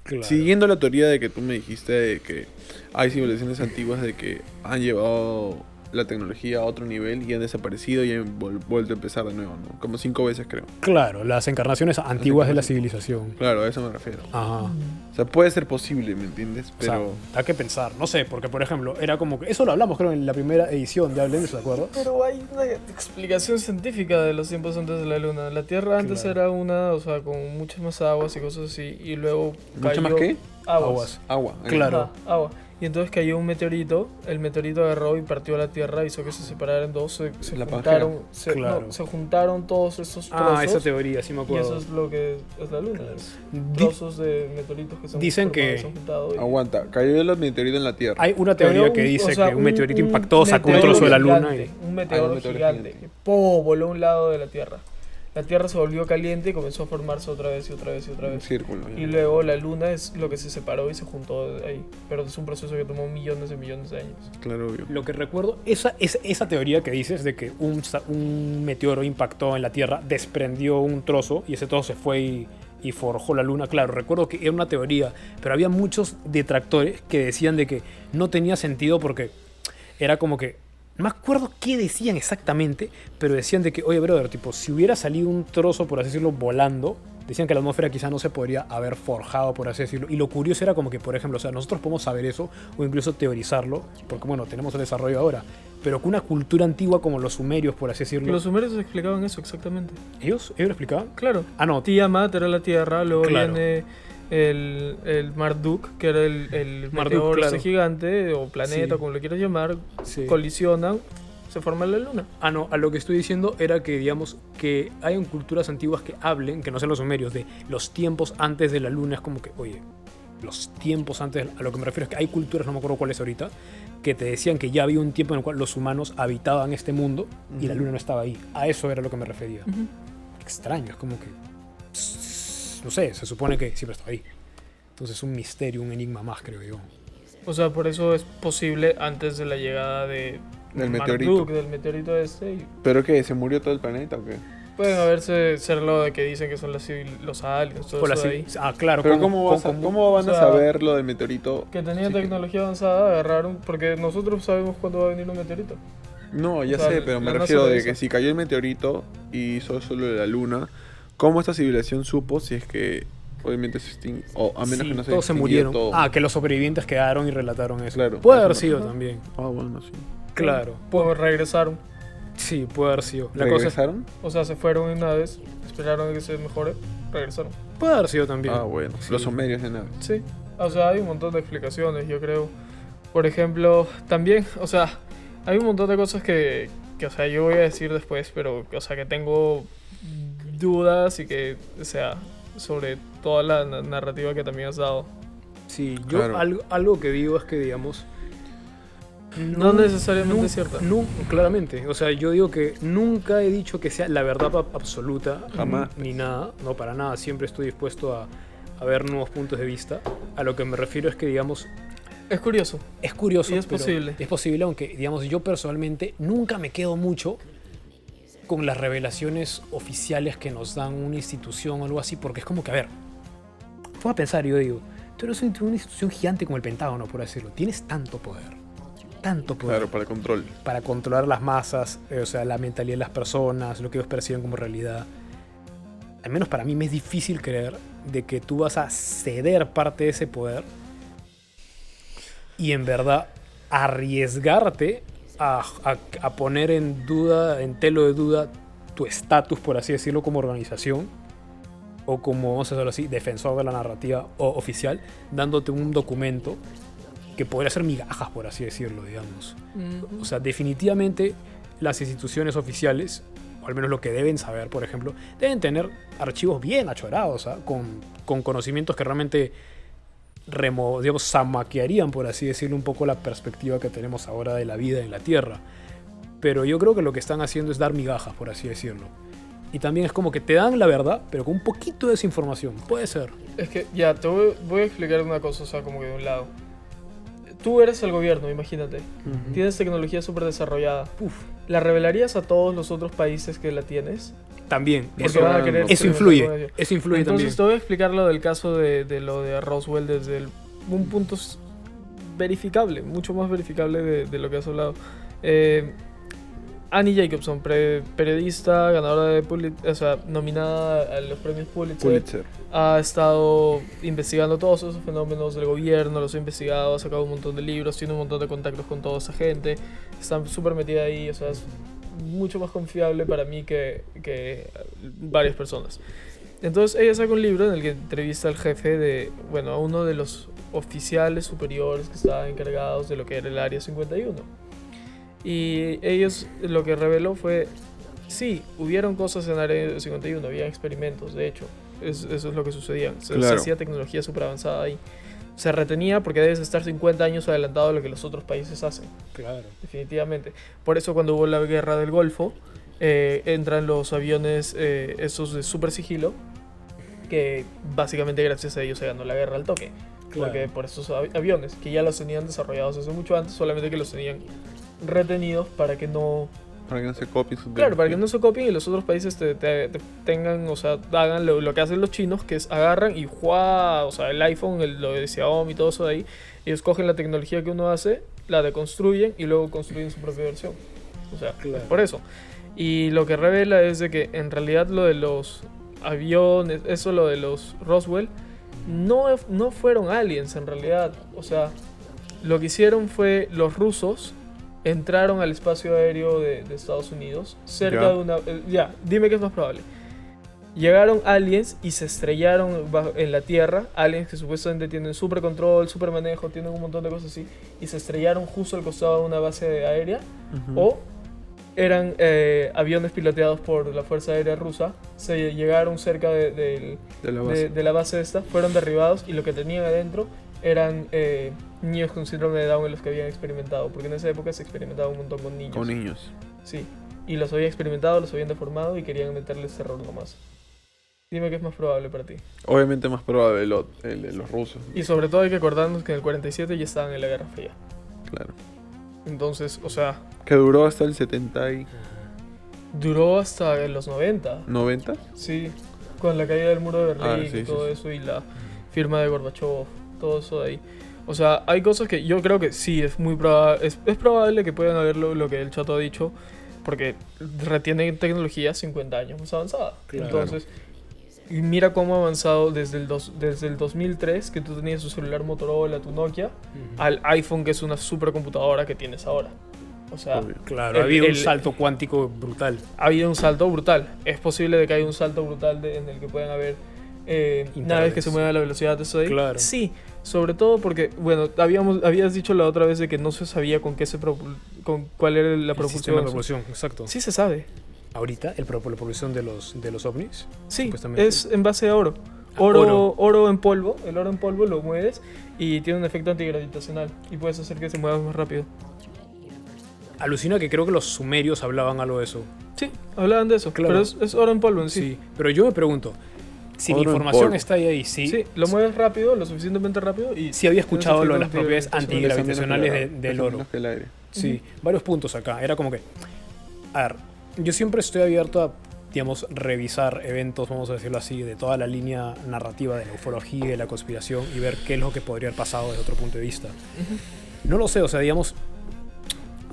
Claro. Siguiendo la teoría de que tú me dijiste de que hay civilizaciones antiguas de que han llevado la tecnología a otro nivel y han desaparecido y han vuelto a empezar de nuevo, ¿no? Como 5 veces creo. Claro, las encarnaciones antiguas de la civilización. Claro, a eso me refiero. Ajá. O sea, puede ser posible, ¿me entiendes? O sea, Pero... hay que pensar, no sé, porque por ejemplo, era como que, eso lo hablamos creo en la primera edición de Hablen de eso, ¿de acuerdo? Pero hay una explicación científica de los tiempos antes de la luna. La Tierra antes Claro. era una, o sea, con muchas más aguas y cosas así, y luego ¿Mucho más qué? Aguas. Agua. Claro. Ajá, agua. Y entonces cayó un meteorito, el meteorito agarró y partió la Tierra, hizo que se separara en dos, se La juntaron, Claro. se juntaron todos esos trozos. Ah, esa teoría, sí me y acuerdo. eso es lo que es la luna. Es Di- trozos de meteoritos que se han Dicen formado y que- se han juntado. Aguanta, cayó el meteorito en la Tierra. Hay una teoría Cayó que dice o sea, que un meteorito un impactó, sacó un meteoro trozo de la luna gigante, y... un meteoro, un meteoro gigante. gigante. Que ¡pum! Voló a un lado de la Tierra. La Tierra se volvió caliente y comenzó a formarse otra vez y otra vez y otra Un vez. círculo. ya. Y luego la luna es lo que se separó y se juntó ahí. Pero es un proceso que tomó millones y millones de años. Claro, obvio. Lo que recuerdo, esa teoría que dices de que un meteoro impactó en la Tierra, desprendió un trozo y ese trozo se fue y forjó la luna. Claro, recuerdo que era una teoría, pero había muchos detractores que decían de que no tenía sentido porque era como que... No me acuerdo qué decían exactamente, pero decían de que, oye, brother, tipo, si hubiera salido un trozo, por así decirlo, volando, decían que la atmósfera quizá no se podría haber forjado, por así decirlo. Y lo curioso era como que, por ejemplo, o sea, nosotros podemos saber eso o incluso teorizarlo, porque, bueno, tenemos el desarrollo ahora, pero que una cultura antigua como los sumerios, por así decirlo... Los sumerios explicaban eso exactamente. ¿Ellos lo explicaban? Claro. Ah, no, Tiamat era la Tierra, luego Claro. viene el Marduk, que era el Marduk, meteoro claro. ese gigante, o planeta, Sí. como lo quieras llamar, sí. colisionan se forma en la luna. Ah, no, a lo que estoy diciendo era que, digamos, que hayan culturas antiguas que hablen, que no sean los sumerios, de los tiempos antes de la luna. Es como que, oye, los tiempos antes, a lo que me refiero es que hay culturas, no me acuerdo cuáles ahorita, que te decían que ya había un tiempo en el cual los humanos habitaban este mundo y la luna no estaba ahí. A eso era lo que me refería. Extraño, es como que, no sé, se supone que siempre estaba ahí. Entonces es un misterio, un enigma más, creo yo. O sea, por eso es posible antes de la llegada de Del Marduk, meteorito. del meteorito este. Y ¿Pero qué? ¿Se murió todo el planeta o qué? pueden haberse ser lo de que dicen que son los aliens, todo O la eso de ci- ahí. ah, claro. Pero ¿cómo van o a sea, saber lo del meteorito? Que tenían Sí que- tecnología avanzada, agarraron, porque nosotros sabemos cuándo va a venir un meteorito. No, ya o sea, sé, pero me la NASA refiero lo de hizo. que si cayó el meteorito y hizo solo la luna, ¿cómo esta civilización supo si es que obviamente se extingue? O a menos Sí, que no se todos se extinguió murieron. todo. Ah, que los sobrevivientes quedaron y relataron eso. Claro, Puede eso haber no- sido Ajá. también. Ah, bueno, sí. Claro. Pues regresaron. Sí, puede haber sido. La cosa es, ¿Regresaron? O sea, se fueron en naves, esperaron a que se mejore, regresaron. puede haber sido también. Ah, bueno. Sí. Los sumerios de nave. Sí. O sea, hay un montón de explicaciones, yo creo. Por ejemplo, también, o sea, hay un montón de cosas que o sea, yo voy a decir después, pero, o sea, que tengo dudas y que, o sea, sobre toda la narrativa que también has dado. Sí, yo Claro. algo que digo es que, digamos... No necesariamente es cierta. Claramente. O sea, yo digo que nunca he dicho que sea la verdad absoluta. Jamás. Ni nada. No, para nada. Siempre estoy dispuesto a ver nuevos puntos de vista. A lo que me refiero es que, digamos, Es curioso. es curioso. Y es pero posible. Es posible, aunque, digamos, yo personalmente nunca me quedo mucho con las revelaciones oficiales que nos dan una institución o algo así, porque es como que, a ver, puedo pensar, yo digo, tú eres una institución gigante como el Pentágono, por decirlo, tienes tanto poder Claro, para el control. para controlar las masas, o sea, la mentalidad de las personas, lo que ellos perciben como realidad. Al menos para mí me es difícil creer de que tú vas a ceder parte de ese poder y en verdad arriesgarte a poner en duda, en telo de duda, tu estatus, por así decirlo, como organización o como, vamos a decirlo así, defensor de la narrativa oficial, dándote un documento que podría ser migajas, por así decirlo, digamos. O sea, definitivamente las instituciones oficiales, o al menos lo que deben saber, por ejemplo, deben tener archivos bien achorados, ¿ah? Con conocimientos que realmente digamos, zamaquearían, por así decirlo, un poco la perspectiva que tenemos ahora de la vida en la Tierra. Pero yo creo que lo que están haciendo es dar migajas, por así decirlo. Y también es como que te dan la verdad, pero con un poquito de desinformación. Puede ser. Es que, ya, te voy a explicar una cosa, o sea, como que de un lado. Tú eres el gobierno, imagínate. Tienes tecnología súper desarrollada. Uf. ¿La revelarías a todos los otros países que la tienes? También. Porque Eso, van a querer eso experimentar influye. con ello. Eso influye Entonces también. te voy a explicar lo del caso de lo de Roswell desde un punto verificable, mucho más verificable de lo que has hablado. Annie Jacobson, periodista, ganadora de Pulitzer, o sea, nominada a los premios Pulitzer, ha estado investigando todos esos fenómenos del gobierno, los ha investigado, ha sacado un montón de libros, tiene un montón de contactos con toda esa gente, está súper metida ahí, o sea, es mucho más confiable para mí que varias personas. Entonces ella saca un libro en el que entrevista al jefe de, bueno, a uno de los oficiales superiores que estaban encargados de lo que era el Área 51. Y ellos lo que reveló fue, sí, hubieron cosas en Área 51, había experimentos, de hecho, eso es lo que sucedía. Se Claro. hacía tecnología súper avanzada ahí. Se retenía porque debes estar 50 años adelantado de lo que los otros países hacen, Claro. definitivamente. Por eso cuando hubo la guerra del Golfo, entran los aviones esos de super sigilo, que básicamente gracias a ellos se ganó la guerra al toque. Claro. Porque por esos aviones, que ya los tenían desarrollados hace mucho antes, solamente que los tenían retenidos para que no... Para que no se copien sus Claro, para que no se copien y los otros países te tengan, o sea, hagan lo que hacen los chinos, que es agarran y ¡juá! O sea, el iPhone, lo de Xiaomi y todo eso de ahí, ellos cogen la tecnología que uno hace, la deconstruyen y luego construyen su propia versión. O sea, Claro. es por eso. Y lo que revela es de que en realidad lo de los aviones, eso lo de los Roswell, no fueron aliens en realidad. O sea, lo que hicieron fue los rusos entraron al espacio aéreo de Estados Unidos cerca Ya. de una... ya, dime qué es más probable. Llegaron aliens y se estrellaron en la Tierra, aliens que supuestamente tienen super control, super manejo, tienen un montón de cosas así, y se estrellaron justo al costado de una base aérea, o eran aviones piloteados por la Fuerza Aérea Rusa. Se llegaron cerca de la base esta, fueron derribados y lo que tenían adentro eran niños con síndrome de Down en los que habían experimentado, porque en esa época se experimentaba un montón con niños. Con niños. Sí, y los habían experimentado, los habían deformado y querían meterles terror nomás. Dime qué es más probable para ti. Obviamente más probable el de los rusos. Y sobre todo hay que acordarnos que en el 47 ya estaban en la Guerra Fría. Claro. Entonces, o sea, Que duró hasta el 70 y... duró hasta los 90. ¿90? Sí, con la caída del muro de Berlín sí, y todo sí. eso y la firma de Gorbachev, todo eso de ahí. O sea, hay cosas que yo creo que sí, es muy probable, es probable que puedan haber lo que el chato ha dicho, porque retienen tecnología 50 años más avanzada. Claro. Entonces, y mira cómo ha avanzado desde el 2003, que tú tenías tu celular Motorola, tu Nokia, al iPhone, que es una supercomputadora que tienes ahora. O sea, Obvio. Claro, ha habido un salto cuántico brutal. ha habido un salto brutal. Es posible de que haya un salto brutal en el que puedan haber naves que se muevan a la velocidad de eso de ahí. Claro. Sí, sobre todo porque, bueno, habías dicho la otra vez de que no se sabía con cuál era la El sistema propulsión. de propulsión, exacto. Sí se sabe. Ahorita, la propulsión de los ovnis. Sí, Supuestamente. es en base a oro. Oro. Oro en polvo. El oro en polvo lo mueves y tiene un efecto antigravitacional y puedes hacer que se mueva más rápido. Alucina que creo que los sumerios hablaban algo de eso. Sí, hablaban de eso. Claro. Pero es oro en polvo en sí. Sí, pero yo me pregunto, si la Oro en información polvo. está ahí, sí, Sí, lo mueves rápido, lo suficientemente rápido y... sí había escuchado lo de las Tienes propiedades efectos antigravitacionales del Pesan oro. menos que el aire. Sí, varios puntos acá. Era como que, a ver, yo siempre estoy abierto a, digamos, revisar eventos, vamos a decirlo así, de toda la línea narrativa de la ufología y de la conspiración y ver qué es lo que podría haber pasado desde otro punto de vista. No lo sé, o sea, digamos,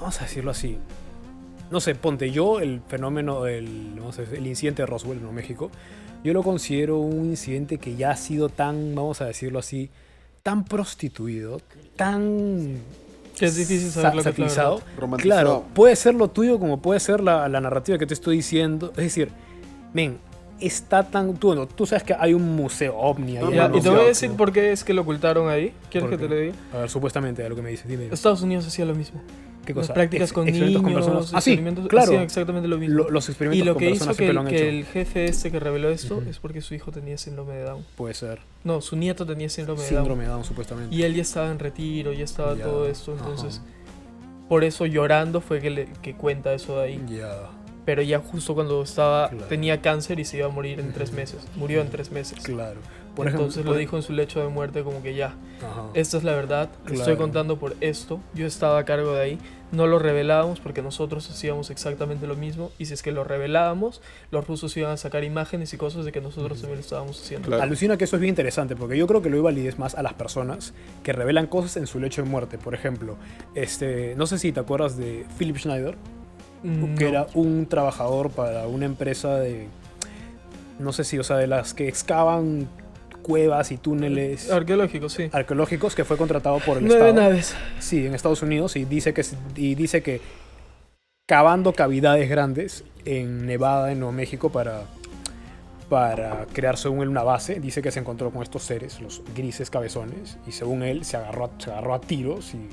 vamos a decirlo así. No sé, ponte yo el fenómeno vamos a decir, el incidente de Roswell, en México. Yo lo considero un incidente que ya ha sido tan, vamos a decirlo así, tan prostituido, tan Que es difícil saber lo que es la satirizado. verdad. Romantizado. Claro, puede ser lo tuyo como puede ser la narrativa que te estoy diciendo. Es decir, men, está tan... Tú sabes que hay un museo ovni ahí. No, en Ya, el y te voy a museo, decir ¿no? por qué es que lo ocultaron ahí. ¿Quieres ¿Por que te qué? lo diga? A ver, supuestamente, a lo que me dices, dime. Estados Unidos hacía lo mismo. ¿Qué Las cosa? prácticas con Experimentos niños, con personas. Ah, sí, experimentos, claro. hacían exactamente lo mismo. Los Y experimentos lo con que hizo personas siempre lo han que hecho. el jefe este que reveló esto Ujú. es porque su hijo tenía síndrome de Down. Puede ser. No, su nieto tenía síndrome de Down. Síndrome de Down, supuestamente. Y él ya estaba en retiro, ya estaba Ya, todo esto, entonces... ajá. Por eso llorando fue que cuenta eso de ahí. Ya, Pero ya justo cuando Claro. tenía cáncer y se iba a morir en 3 Ujú. meses. Murió en 3 meses. claro. Entonces lo dijo en su lecho de muerte como que ya, Ajá. esta es la verdad, Claro. estoy contando por esto, yo estaba a cargo de ahí, no lo revelábamos porque nosotros hacíamos exactamente lo mismo y si es que lo revelábamos, los rusos iban a sacar imágenes y cosas de que nosotros también lo estábamos haciendo. Claro. Alucina que eso es bien interesante, porque yo creo que lo valides más a las personas que revelan cosas en su lecho de muerte. Por ejemplo, no sé si te acuerdas de Philip Schneider, que No. era un trabajador para una empresa de, no sé si, o sea, de las que excavan cuevas y túneles Arqueológico, sí. arqueológicos, que fue contratado por el 9 Estado. naves. Sí, en Estados Unidos, y dice que cavando cavidades grandes en Nevada, en Nuevo México, para crear, según él, una base. Dice que se encontró con estos seres, los grises cabezones, y según él se agarró a tiros y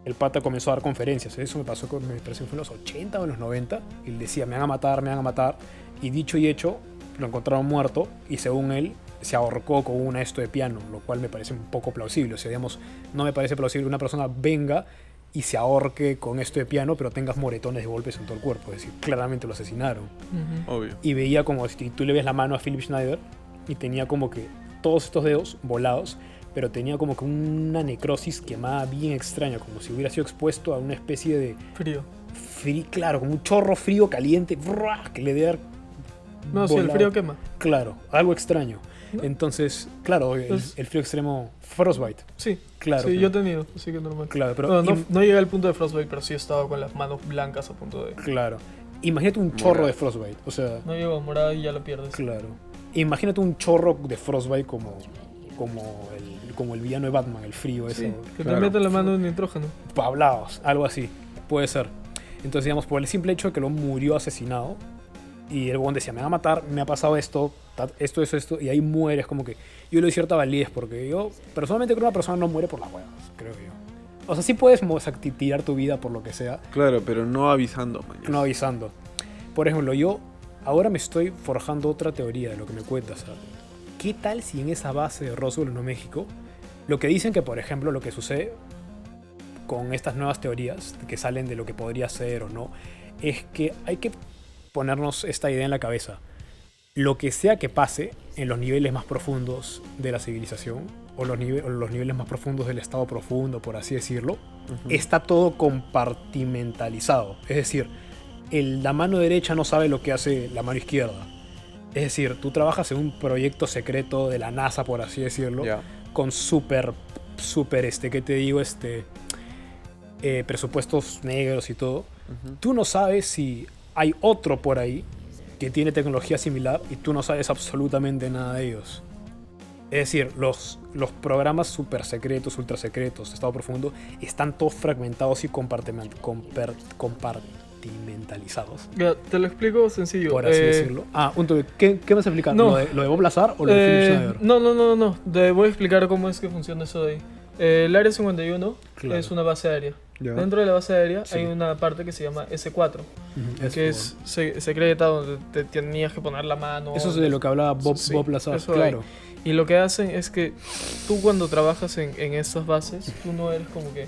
el pata comenzó a dar conferencias. Eso me parece que fue en los 80 o en los 90, y él decía, me van a matar, me van a matar, y dicho y hecho, lo encontraron muerto, y según él, se ahorcó con un esto de piano, lo cual me parece un poco plausible. O sea, digamos, no me parece plausible que una persona venga y se ahorque con esto de piano, pero tengas moretones de golpes en todo el cuerpo. Es decir, claramente lo asesinaron. Ujú. Obvio. Y veía como si tú le ves la mano a Philip Schneider y tenía como que todos estos dedos volados, pero tenía como que una necrosis quemada bien extraña, como si hubiera sido expuesto a una especie de Frío. claro, como un chorro frío caliente, ¡brrr! Que le dé dar No, sí, el volado. frío quema. Claro, algo extraño. ¿No? Entonces, claro, Pues- el frío extremo, frostbite, Sí, claro. sí, yo he tenido, así que normal. Claro, pero No llegué al punto de frostbite, pero sí he estado con las manos blancas a punto de... claro. Imagínate un chorro de frostbite, o sea, No llego morada y ya lo pierdes. claro. Imagínate un chorro de frostbite como el villano de Batman, el frío ese. Sí, que Claro. te meten la mano en nitrógeno. Pablaos, algo así, puede ser. Entonces, digamos, por el simple hecho de que lo murió asesinado, y el buen decía, me va a matar, me ha pasado esto, esto, y ahí mueres, como que yo le doy cierta validez, porque yo personalmente creo que una persona no muere por las huevas, creo yo. O sea, sí puedes tirar tu vida por lo que sea. Claro, pero no avisando, mañana. No avisando. Por ejemplo, yo ahora me estoy forjando otra teoría de lo que me cuentas. ¿Sabes? ¿Qué tal si en esa base de Roswell, Nuevo México, lo que dicen que, por ejemplo, lo que sucede con estas nuevas teorías que salen de lo que podría ser o no, es que hay que ponernos esta idea en la cabeza. Lo que sea que pase en los niveles más profundos de la civilización o los niveles más profundos del estado profundo, por así decirlo, está todo compartimentalizado. Es decir, la mano derecha no sabe lo que hace la mano izquierda. Es decir, tú trabajas en un proyecto secreto de la NASA, por así decirlo, con súper, ¿qué te digo? Presupuestos negros y todo. Tú no sabes si hay otro por ahí que tiene tecnología similar y tú no sabes absolutamente nada de ellos. Es decir, los programas super secretos, ultra secretos, de estado profundo, están todos fragmentados y compartimentalizados. Ya, te lo explico sencillo. Por así decirlo. ¿Qué me vas a explicar? No. ¿Lo de Bob Lazar o lo de Philip Schneider? No. Te voy a explicar cómo es que funciona eso de ahí. El Área 51 es una base aérea. Ya. Dentro de la base aérea hay una parte que se llama S4, que es secreta, donde te tenías que poner la mano. Eso es de lo que hablaba Bob Lazar, claro. Y lo que hacen es que tú cuando trabajas en estas bases, tú no eres como que...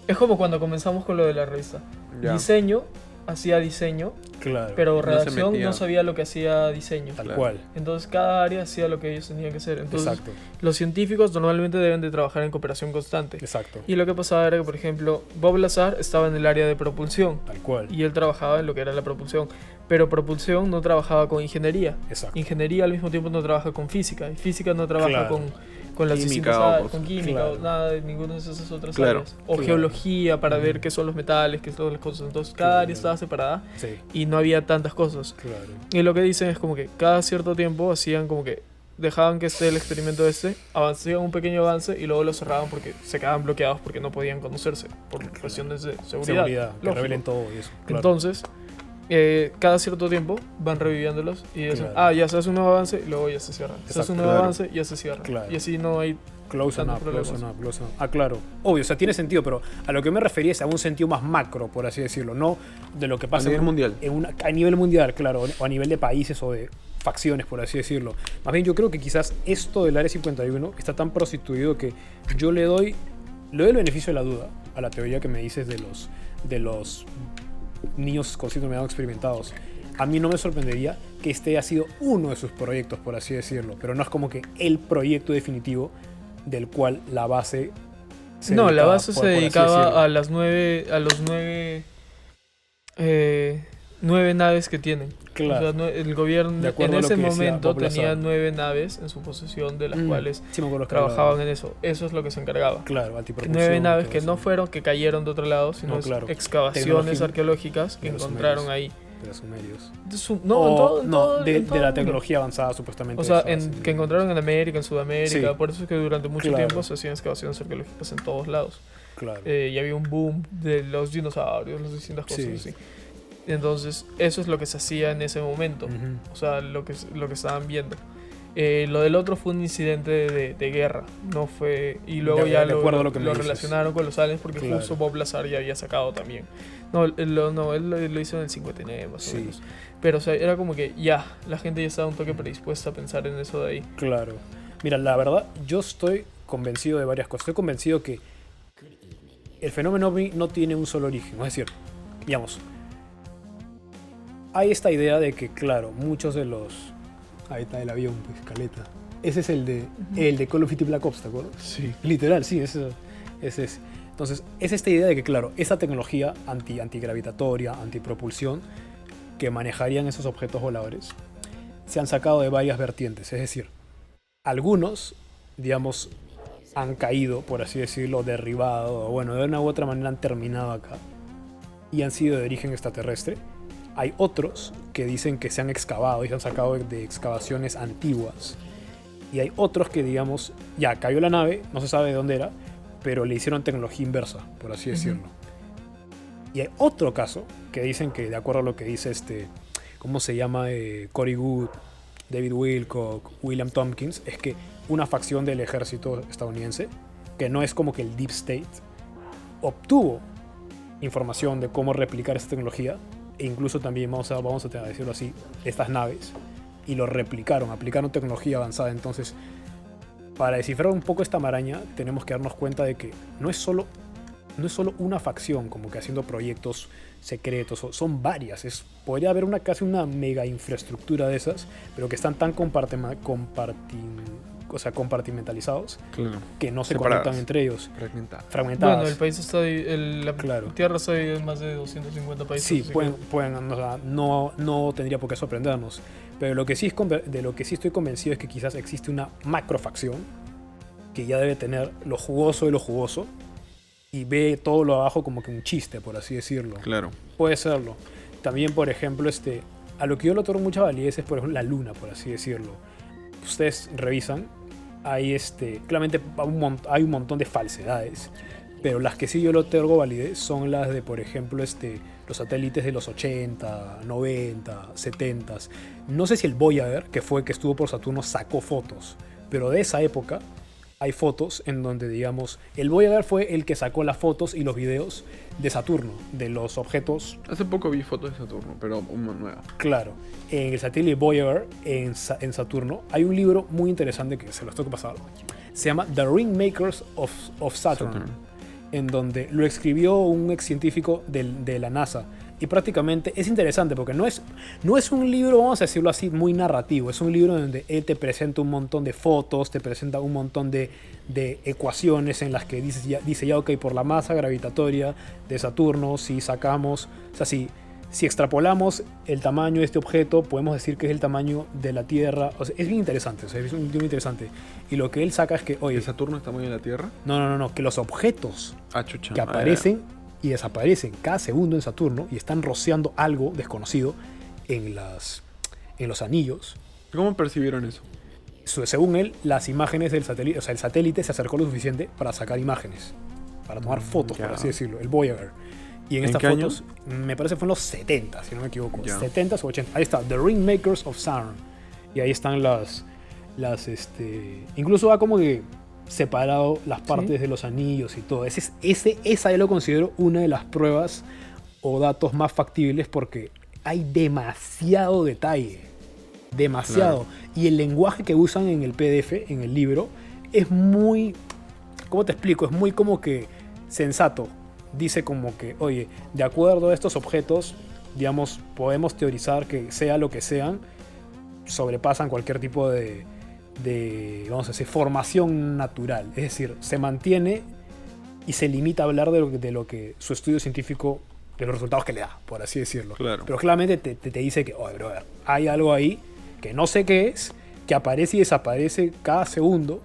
Es como cuando comenzamos con lo de la revista. Diseño, hacía diseño, claro, pero redacción no sabía lo que hacía diseño. Tal cual. Entonces cada área hacía lo que ellos tenían que hacer. Entonces, exacto. Los científicos normalmente deben de trabajar en cooperación constante. Exacto. Y lo que pasaba era que, por ejemplo, Bob Lazar estaba en el área de propulsión. Tal cual. Y él trabajaba en lo que era la propulsión. Pero propulsión no trabajaba con ingeniería. Exacto. Ingeniería al mismo tiempo no trabaja con física. Y física no trabaja con las distintas áreas, con química, o nada de ninguna de esas otras áreas. O geología para ver qué son los metales, qué son las cosas. Entonces cada área estaba separada y no había tantas cosas. Claro. Y lo que dicen es como que cada cierto tiempo hacían como que dejaban que esté el experimento hacían un pequeño avance y luego lo cerraban porque se quedaban bloqueados porque no podían conocerse por cuestiones de seguridad. Que revelen todo y eso. Claro. Entonces, cada cierto tiempo van reviviéndolos y dicen, ya se hace un nuevo avance y luego ya se cierra. Se hace un nuevo avance y ya se cierra. Claro. Y así no hay close enough. Claro. Obvio, o sea, tiene sentido, pero a lo que me refería es a un sentido más macro, por así decirlo, no de lo que pasa a nivel mundial. A nivel mundial, claro, o a nivel de países o de facciones, por así decirlo. Más bien, yo creo que quizás esto del Área 51 está tan prostituido que yo le doy el beneficio de la duda a la teoría que me dices de los niños con síndrome de Down experimentados. A mí no me sorprendería que este haya sido uno de sus proyectos, por así decirlo, pero no es como que el proyecto definitivo del cual la base se dedicaba. La base se dedicaba a los 9 naves que tienen. Claro. O sea, el gobierno en ese momento tenía 9 naves en su posesión, de las cuales trabajaban en eso. Eso es lo que se encargaba. Claro, 9 naves que no cayeron de otro lado, sino excavaciones arqueológicas que encontraron ahí. De los sumerios. De la tecnología avanzada, supuestamente. O sea, que encontraron en América, en Sudamérica. Por eso es que durante mucho tiempo se hacían excavaciones arqueológicas en todos lados. Claro. Y había un boom de los dinosaurios, las distintas cosas así. Entonces, eso es lo que se hacía en ese momento. O sea, lo que estaban viendo. Lo del otro fue un incidente de guerra. No fue. Y luego lo relacionaron con los aliens porque justo Bob Lazar ya había sacado también. Él lo hizo en el 59 más o menos. Pero o sea, era como que la gente ya estaba un toque predispuesta a pensar en eso de ahí. Claro. Mira, la verdad, yo estoy convencido de varias cosas. Estoy convencido que el fenómeno OVNI no tiene un solo origen. Es decir, digamos, hay esta idea de que, claro, muchos de los... Ahí está el avión, pues, caleta. Ese es el de Call of Duty Black Ops, ¿te acuerdas? Sí. Literal, sí, ese es. Entonces, es esta idea de que, claro, esa tecnología antigravitatoria, antipropulsión, que manejarían esos objetos voladores, se han sacado de varias vertientes. Es decir, algunos, digamos, han caído, por así decirlo, derribado, o bueno, de una u otra manera han terminado acá, y han sido de origen extraterrestre. Hay otros que dicen que se han excavado y se han sacado de excavaciones antiguas. Y hay otros que, digamos, cayó la nave, no se sabe de dónde era, pero le hicieron tecnología inversa, por así decirlo. Y hay otro caso que dicen que, de acuerdo a lo que dice ¿cómo se llama? Corey Goode, David Wilcock, William Tompkins, es que una facción del ejército estadounidense, que no es como que el Deep State, obtuvo información de cómo replicar esta tecnología, e incluso también, vamos a decirlo así, estas naves, y lo replicaron, aplicaron tecnología avanzada. Entonces, para descifrar un poco esta maraña, tenemos que darnos cuenta de que no es solo una facción como que haciendo proyectos secretos, son varias. Podría haber casi una mega infraestructura de esas, pero que están tan compartimentalizados, Claro. que no se Separadas. conectan entre ellos. Fragmentadas. Bueno, el país está la Claro. Tierra está dividida en más de 250 países. Sí, así pueden, que- o sea, no tendría por qué sorprendernos. Pero de lo que sí estoy convencido es que quizás existe una macrofacción que ya debe tener lo jugoso de lo jugoso y ve todo lo abajo como que un chiste, por así decirlo. Claro. Puede serlo. También, por ejemplo, a lo que yo le otorgo mucha validez es, por ejemplo, la luna, por así decirlo. Ustedes revisan, hay claramente hay un montón de falsedades, pero las que sí yo le otorgo validez son las de, por ejemplo, los satélites de los 80, 90, 70. No sé si el Voyager, que fue el que estuvo por Saturno, sacó fotos, pero de esa época hay fotos en donde, digamos, el Voyager fue el que sacó las fotos y los videos de Saturno, de los objetos. Hace poco vi fotos de Saturno, pero una nueva. Claro, en el satélite Voyager, en Saturno, hay un libro muy interesante que se los tengo que pasar. Se llama The Ringmakers of Saturn, en donde lo escribió un ex científico de la NASA. Y prácticamente es interesante porque no es un libro, vamos a decirlo así, muy narrativo. Es un libro donde él te presenta un montón de fotos, te presenta un montón de ecuaciones en las que dice ya, ok, por la masa gravitatoria de Saturno, si sacamos, o sea, si extrapolamos el tamaño de este objeto, podemos decir que es el tamaño de la Tierra. O sea, es bien interesante, o sea, es un libro interesante. Y lo que él saca es que, oye, ¿El Saturno está muy en la Tierra? no, que los objetos Chucha. que aparecen y desaparecen cada segundo en Saturno y están rociando algo desconocido en los anillos. ¿Cómo percibieron eso? Según él, las imágenes del satélite, o sea, el satélite se acercó lo suficiente para sacar imágenes, para tomar fotos, ya. por así decirlo, el Voyager. Y en estas qué fotos, me parece que fue en los 70, si no me equivoco, Ya. 70s o 80. Ahí está, The Ringmakers of Saturn. Y ahí están incluso va como que separado las partes de los anillos y todo. Esa yo lo considero una de las pruebas o datos más factibles porque hay demasiado detalle. Demasiado. Claro. Y el lenguaje que usan en el PDF, en el libro, es muy... ¿Cómo te explico? Es muy como que sensato. Dice como que, oye, de acuerdo a estos objetos, digamos, podemos teorizar que sea lo que sean, sobrepasan cualquier tipo de vamos a decir, formación natural. Es decir, se mantiene y se limita a hablar de lo que su estudio científico, de los resultados que le da, por así decirlo. Claro. Pero claramente te dice que, oye, brother, hay algo ahí que no sé qué es, que aparece y desaparece cada segundo,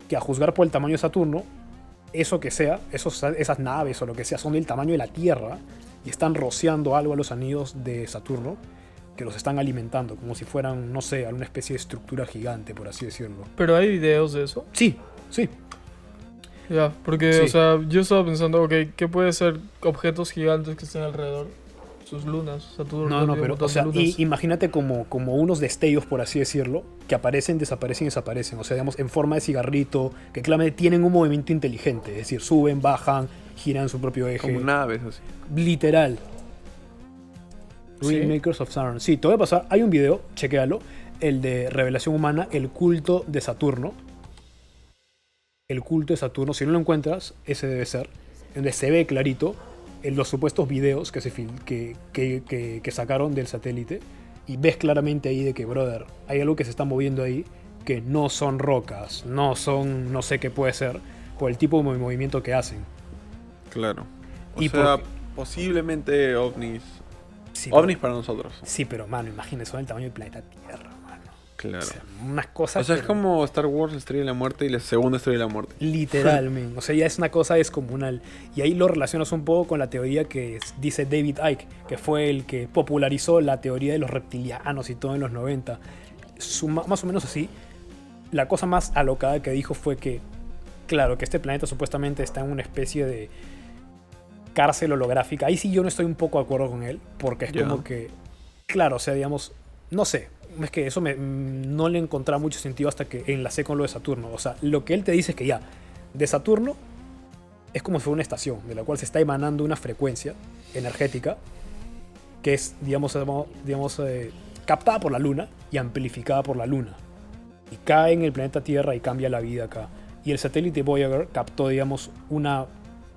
que a juzgar por el tamaño de Saturno, eso que sea, esas naves o lo que sea, son del tamaño de la Tierra y están rociando algo a los anillos de Saturno, que los están alimentando, como si fueran, no sé, alguna especie de estructura gigante, por así decirlo. Pero hay videos de eso. Sí. Ya, porque, Sí. o sea, yo estaba pensando, ok, ¿qué puede ser objetos gigantes que estén alrededor? Sus lunas, Saturno. No, tiene un pero, montón o sea, de lunas. imagínate como unos destellos, por así decirlo, que aparecen, desaparecen y desaparecen. O sea, digamos, en forma de cigarrito, que claramente tienen un movimiento inteligente. Es decir, suben, bajan, giran su propio eje. Como naves así. Literal. ¿Sí? Ringmakers of Saturn. Sí, te voy a pasar. Hay un video, chequéalo. El de Revelación Humana, el culto de Saturno. El culto de Saturno. Si no lo encuentras, ese debe ser. Donde se ve clarito en los supuestos videos que sacaron del satélite. Y ves claramente ahí de que, brother, hay algo que se está moviendo ahí que no son rocas, no son, no sé qué puede ser, por el tipo de movimiento que hacen. Claro. O Y sea, porque- posiblemente ovnis. Sí, Ovnis para nosotros. Sí, pero mano, imagínate, son el tamaño del planeta Tierra, mano. Claro. O sea, unas cosas. O sea, es pero como Star Wars, Estrella de la Muerte y la segunda Estrella de la Muerte. literalmente. O sea, ya es una cosa descomunal. Y ahí lo relacionas un poco con la teoría que dice David Icke, que fue el que popularizó la teoría de los reptilianos y todo en los 90. Más o menos así. La cosa más alocada que dijo fue que, claro, que este planeta supuestamente está en una especie de cárcel holográfica. Ahí sí yo no estoy un poco de acuerdo con él, porque es Ya. como que, claro, o sea, digamos, no sé, es que eso no le encontraba mucho sentido hasta que enlacé con lo de Saturno. O sea, lo que él te dice es que ya, de Saturno es como si fuera una estación de la cual se está emanando una frecuencia energética que es, digamos, captada por la Luna y amplificada por la Luna. Y cae en el planeta Tierra y cambia la vida acá. Y el satélite Voyager captó, digamos, una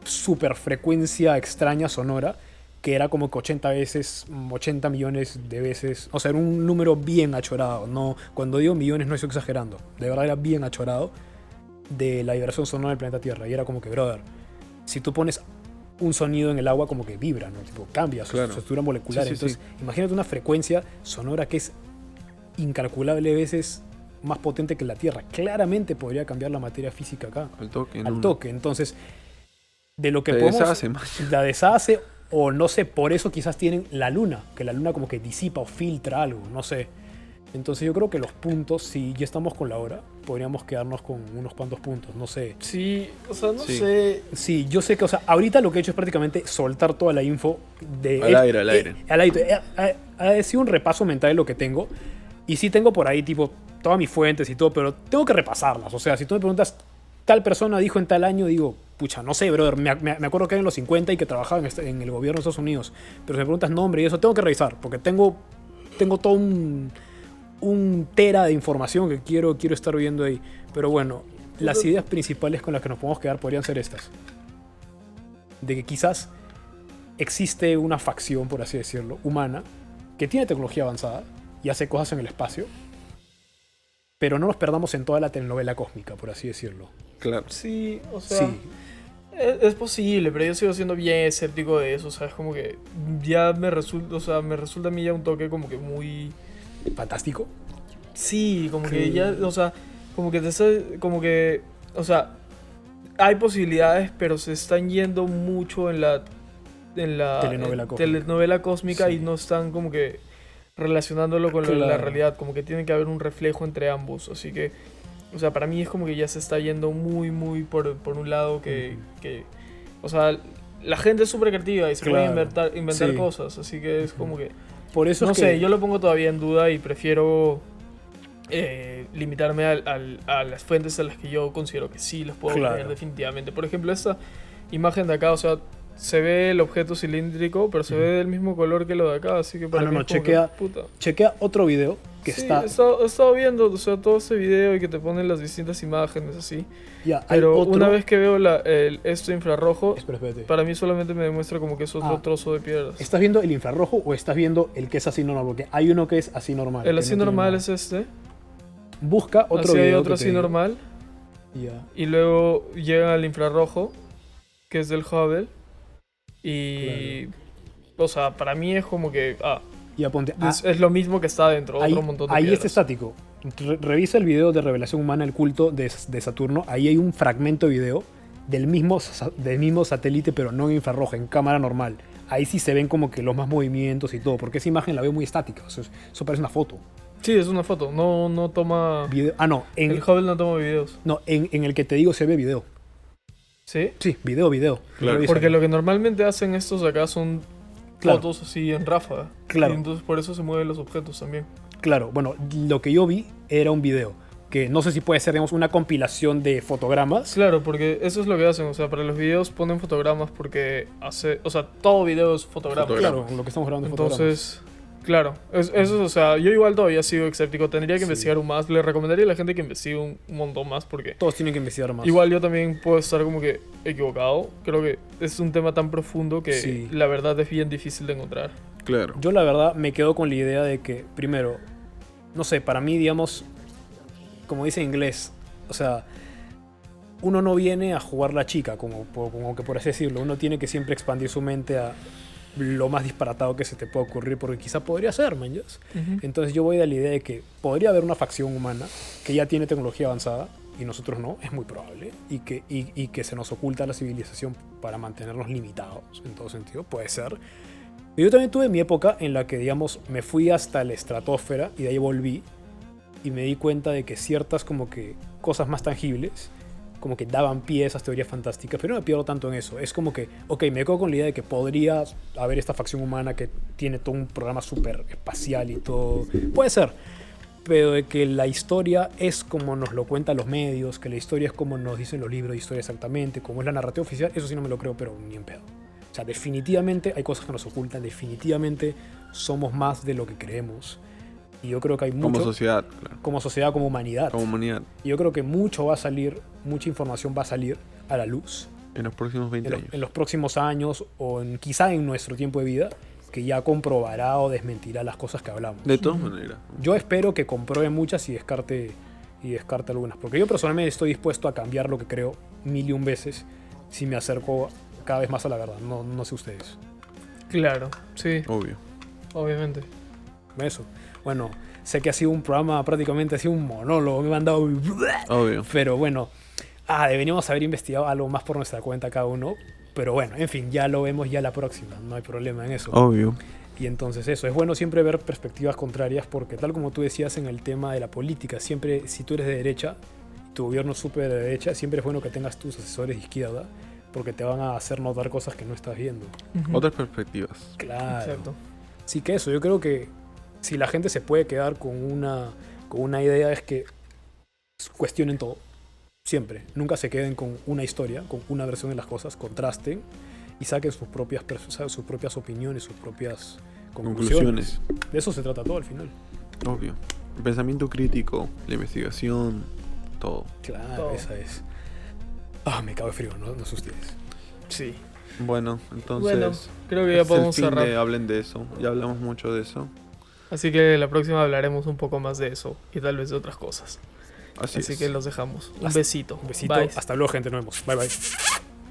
superfrecuencia extraña sonora que era como que 80 millones de veces, o sea, era un número bien achorado. No, cuando digo millones no estoy exagerando, de verdad era bien achorado de la vibración sonora del planeta Tierra. Y era como que, brother, si tú pones un sonido en el agua como que vibra, ¿no? Tipo, cambia su estructura molecular. Sí, sí, Entonces, sí. imagínate una frecuencia sonora que es incalculable veces más potente que la Tierra. Claramente podría cambiar la materia física acá. Al toque. Al toque. Entonces, de lo que Te podemos... deshace, man. La deshace, o no sé, por eso quizás tienen la Luna, que la Luna como que disipa o filtra algo, no sé. Entonces yo creo que los puntos, si ya estamos con la hora, podríamos quedarnos con unos cuantos puntos, no sé. Sí, o sea, no Sí. sé. Sí, yo sé que, o sea, ahorita lo que he hecho es prácticamente soltar toda la info de... Al aire. Al aire. Ha sido un repaso mental de lo que tengo. Y sí tengo por ahí, tipo, todas mis fuentes y todo, pero tengo que repasarlas. O sea, si tú me preguntas, tal persona dijo en tal año, digo, pucha, no sé, brother, me acuerdo que era en los 50 y que trabajaba en el gobierno de Estados Unidos. Pero si me preguntas nombre y eso, tengo que revisar, porque tengo todo un tera de información que quiero estar viendo ahí. Pero bueno, las ideas principales con las que nos podemos quedar podrían ser estas. De que quizás existe una facción, por así decirlo, humana, que tiene tecnología avanzada y hace cosas en el espacio, pero no nos perdamos en toda la telenovela cósmica, por así decirlo. Claro. Sí, o sea. Sí, Es posible, pero yo sigo siendo bien escéptico de eso. O sea, es como que ya me resulta. O sea, me resulta a mí ya un toque como que muy. fantástico. Sí, como Sí. que ya. O sea, como que como que. O sea, hay posibilidades, pero se están yendo mucho en la Telenovela cósmica. telenovela cósmica Sí. y no están como que relacionándolo con lo de la Claro. realidad, como que tiene que haber un reflejo entre ambos, así que, o sea, para mí es como que ya se está yendo muy por un lado que o sea, la gente es súper creativa y se puede Claro. inventar Sí. cosas, así que es como que, Por eso no es sé, que... yo lo pongo todavía en duda y prefiero limitarme a las fuentes a las que yo considero que sí les puedo Claro. creer definitivamente. Por ejemplo, esta imagen de acá, o sea, se ve el objeto cilíndrico, pero se ve del mismo color que lo de acá, así que para no, mí no, es como chequea. que, puta. Chequea otro video que Sí, está... he estado viendo, o sea, todo este video y que te ponen las distintas imágenes así. Ya, hay Pero otro... una vez que veo esto infrarrojo, Espérate. para mí solamente me demuestra como que es otro Ah. trozo de piedras. ¿Estás viendo el infrarrojo o estás viendo el que es así normal? Porque hay uno que es así normal. El que así no tiene normal nada. es este. Busca otro Así hay video otro que así te digo. normal. Ya. Y luego llega al infrarrojo, que es del Hubble. Y. O sea, para mí es como que. Ya ponte... Es lo mismo que está adentro, ahí otro montón de ahí piedras. está estático. Revisa el video de Revelación Humana, el culto de Saturno. Ahí hay un fragmento de video del mismo satélite, pero no en infrarrojo, en cámara normal. Ahí sí se ven como que los más movimientos y todo, porque esa imagen la veo muy estática. O sea, eso parece una foto. Sí, es una foto. No toma. No, El Hubble no toma videos. no, en el que te digo se ve video. ¿Sí? Sí, video. Claro. Revísalo. Porque lo que normalmente hacen estos de acá son Claro. fotos así en ráfaga. Claro. Y entonces por eso se mueven los objetos también. Claro, bueno, lo que yo vi era un video, que no sé si puede ser, digamos, una compilación de fotogramas. Claro, porque eso es lo que hacen. O sea, para los videos ponen fotogramas porque hace. O sea, todo video es fotograma. Fotograma. Claro, lo que estamos grabando de fotogramas. Entonces, claro, eso, o sea, yo igual todavía sigo escéptico, tendría que Sí. investigar un más, le recomendaría a la gente que investigue un montón más porque Todos tienen que investigar más. igual yo también puedo estar como que equivocado, creo que es un tema tan profundo que Sí. la verdad es bien difícil de encontrar. Claro. Yo la verdad me quedo con la idea de que, primero, no sé, para mí, digamos, como dice en inglés, o sea, uno no viene a jugar la chica, como que por así decirlo, uno tiene que siempre expandir su mente a lo más disparatado que se te pueda ocurrir, porque quizá podría ser, man. Entonces yo voy de la idea de que podría haber una facción humana que ya tiene tecnología avanzada y nosotros no, es muy probable, y que se nos oculta la civilización para mantenernos limitados, en todo sentido, puede ser. Y yo también tuve mi época en la que, digamos, me fui hasta la estratosfera y de ahí volví y me di cuenta de que ciertas como que cosas más tangibles como que daban pie a esas teorías fantásticas, pero no me pierdo tanto en eso. Es como que, ok, me quedo con la idea de que podría haber esta facción humana que tiene todo un programa súper espacial y todo. Puede ser. pero de que la historia es como nos lo cuentan los medios, que la historia es como nos dicen los libros de historia exactamente, como es la narrativa oficial, eso sí no me lo creo, pero ni en pedo. O sea, definitivamente hay cosas que nos ocultan, definitivamente somos más de lo que creemos. Y yo creo que hay mucho... Como sociedad, claro. Como sociedad, como humanidad. Como humanidad. Y yo creo que mucho va a salir, mucha información va a salir a la luz. En los próximos 20 años. En los próximos años, o quizá en nuestro tiempo de vida, que ya comprobará o desmentirá las cosas que hablamos. De todas maneras. Yo espero que compruebe muchas y descarte algunas. Porque yo personalmente estoy dispuesto a cambiar lo que creo 1000 veces si me acerco cada vez más a la verdad. No sé ustedes. Claro, sí, Obvio. obviamente. Eso. Bueno, sé que ha sido un programa prácticamente, ha sido un monólogo. Me he mandado... Obvio. Pero bueno, deberíamos haber investigado algo más por nuestra cuenta cada uno. Pero bueno, en fin, ya lo vemos ya la próxima. No hay problema en eso. Obvio. Y entonces eso, es bueno siempre ver perspectivas contrarias porque tal como tú decías en el tema de la política, siempre si tú eres de derecha, tu gobierno es súper de derecha, siempre es bueno que tengas tus asesores de izquierda porque te van a hacer notar cosas que no estás viendo. Ujú. Otras perspectivas. Claro. Exacto. Sí que eso, yo creo que si la gente se puede quedar con una idea es que cuestionen todo. Siempre. Nunca se queden con una historia, con una versión de las cosas, contrasten y saquen sus propias opiniones, sus propias conclusiones. De eso se trata todo al final. Obvio. El pensamiento crítico, la investigación, todo. Claro, Todo. esa es. Me cago de frío, no sé ustedes. Sí. Bueno, entonces... Bueno, creo que ya es podemos el fin cerrar. de hablen de eso. Ya hablamos mucho de eso. Así que la próxima hablaremos un poco más de eso y tal vez de otras cosas. Así Así es. que los dejamos. Un Hasta- besito. Un besito. Bye. Hasta luego, gente. Nos vemos. Bye, bye.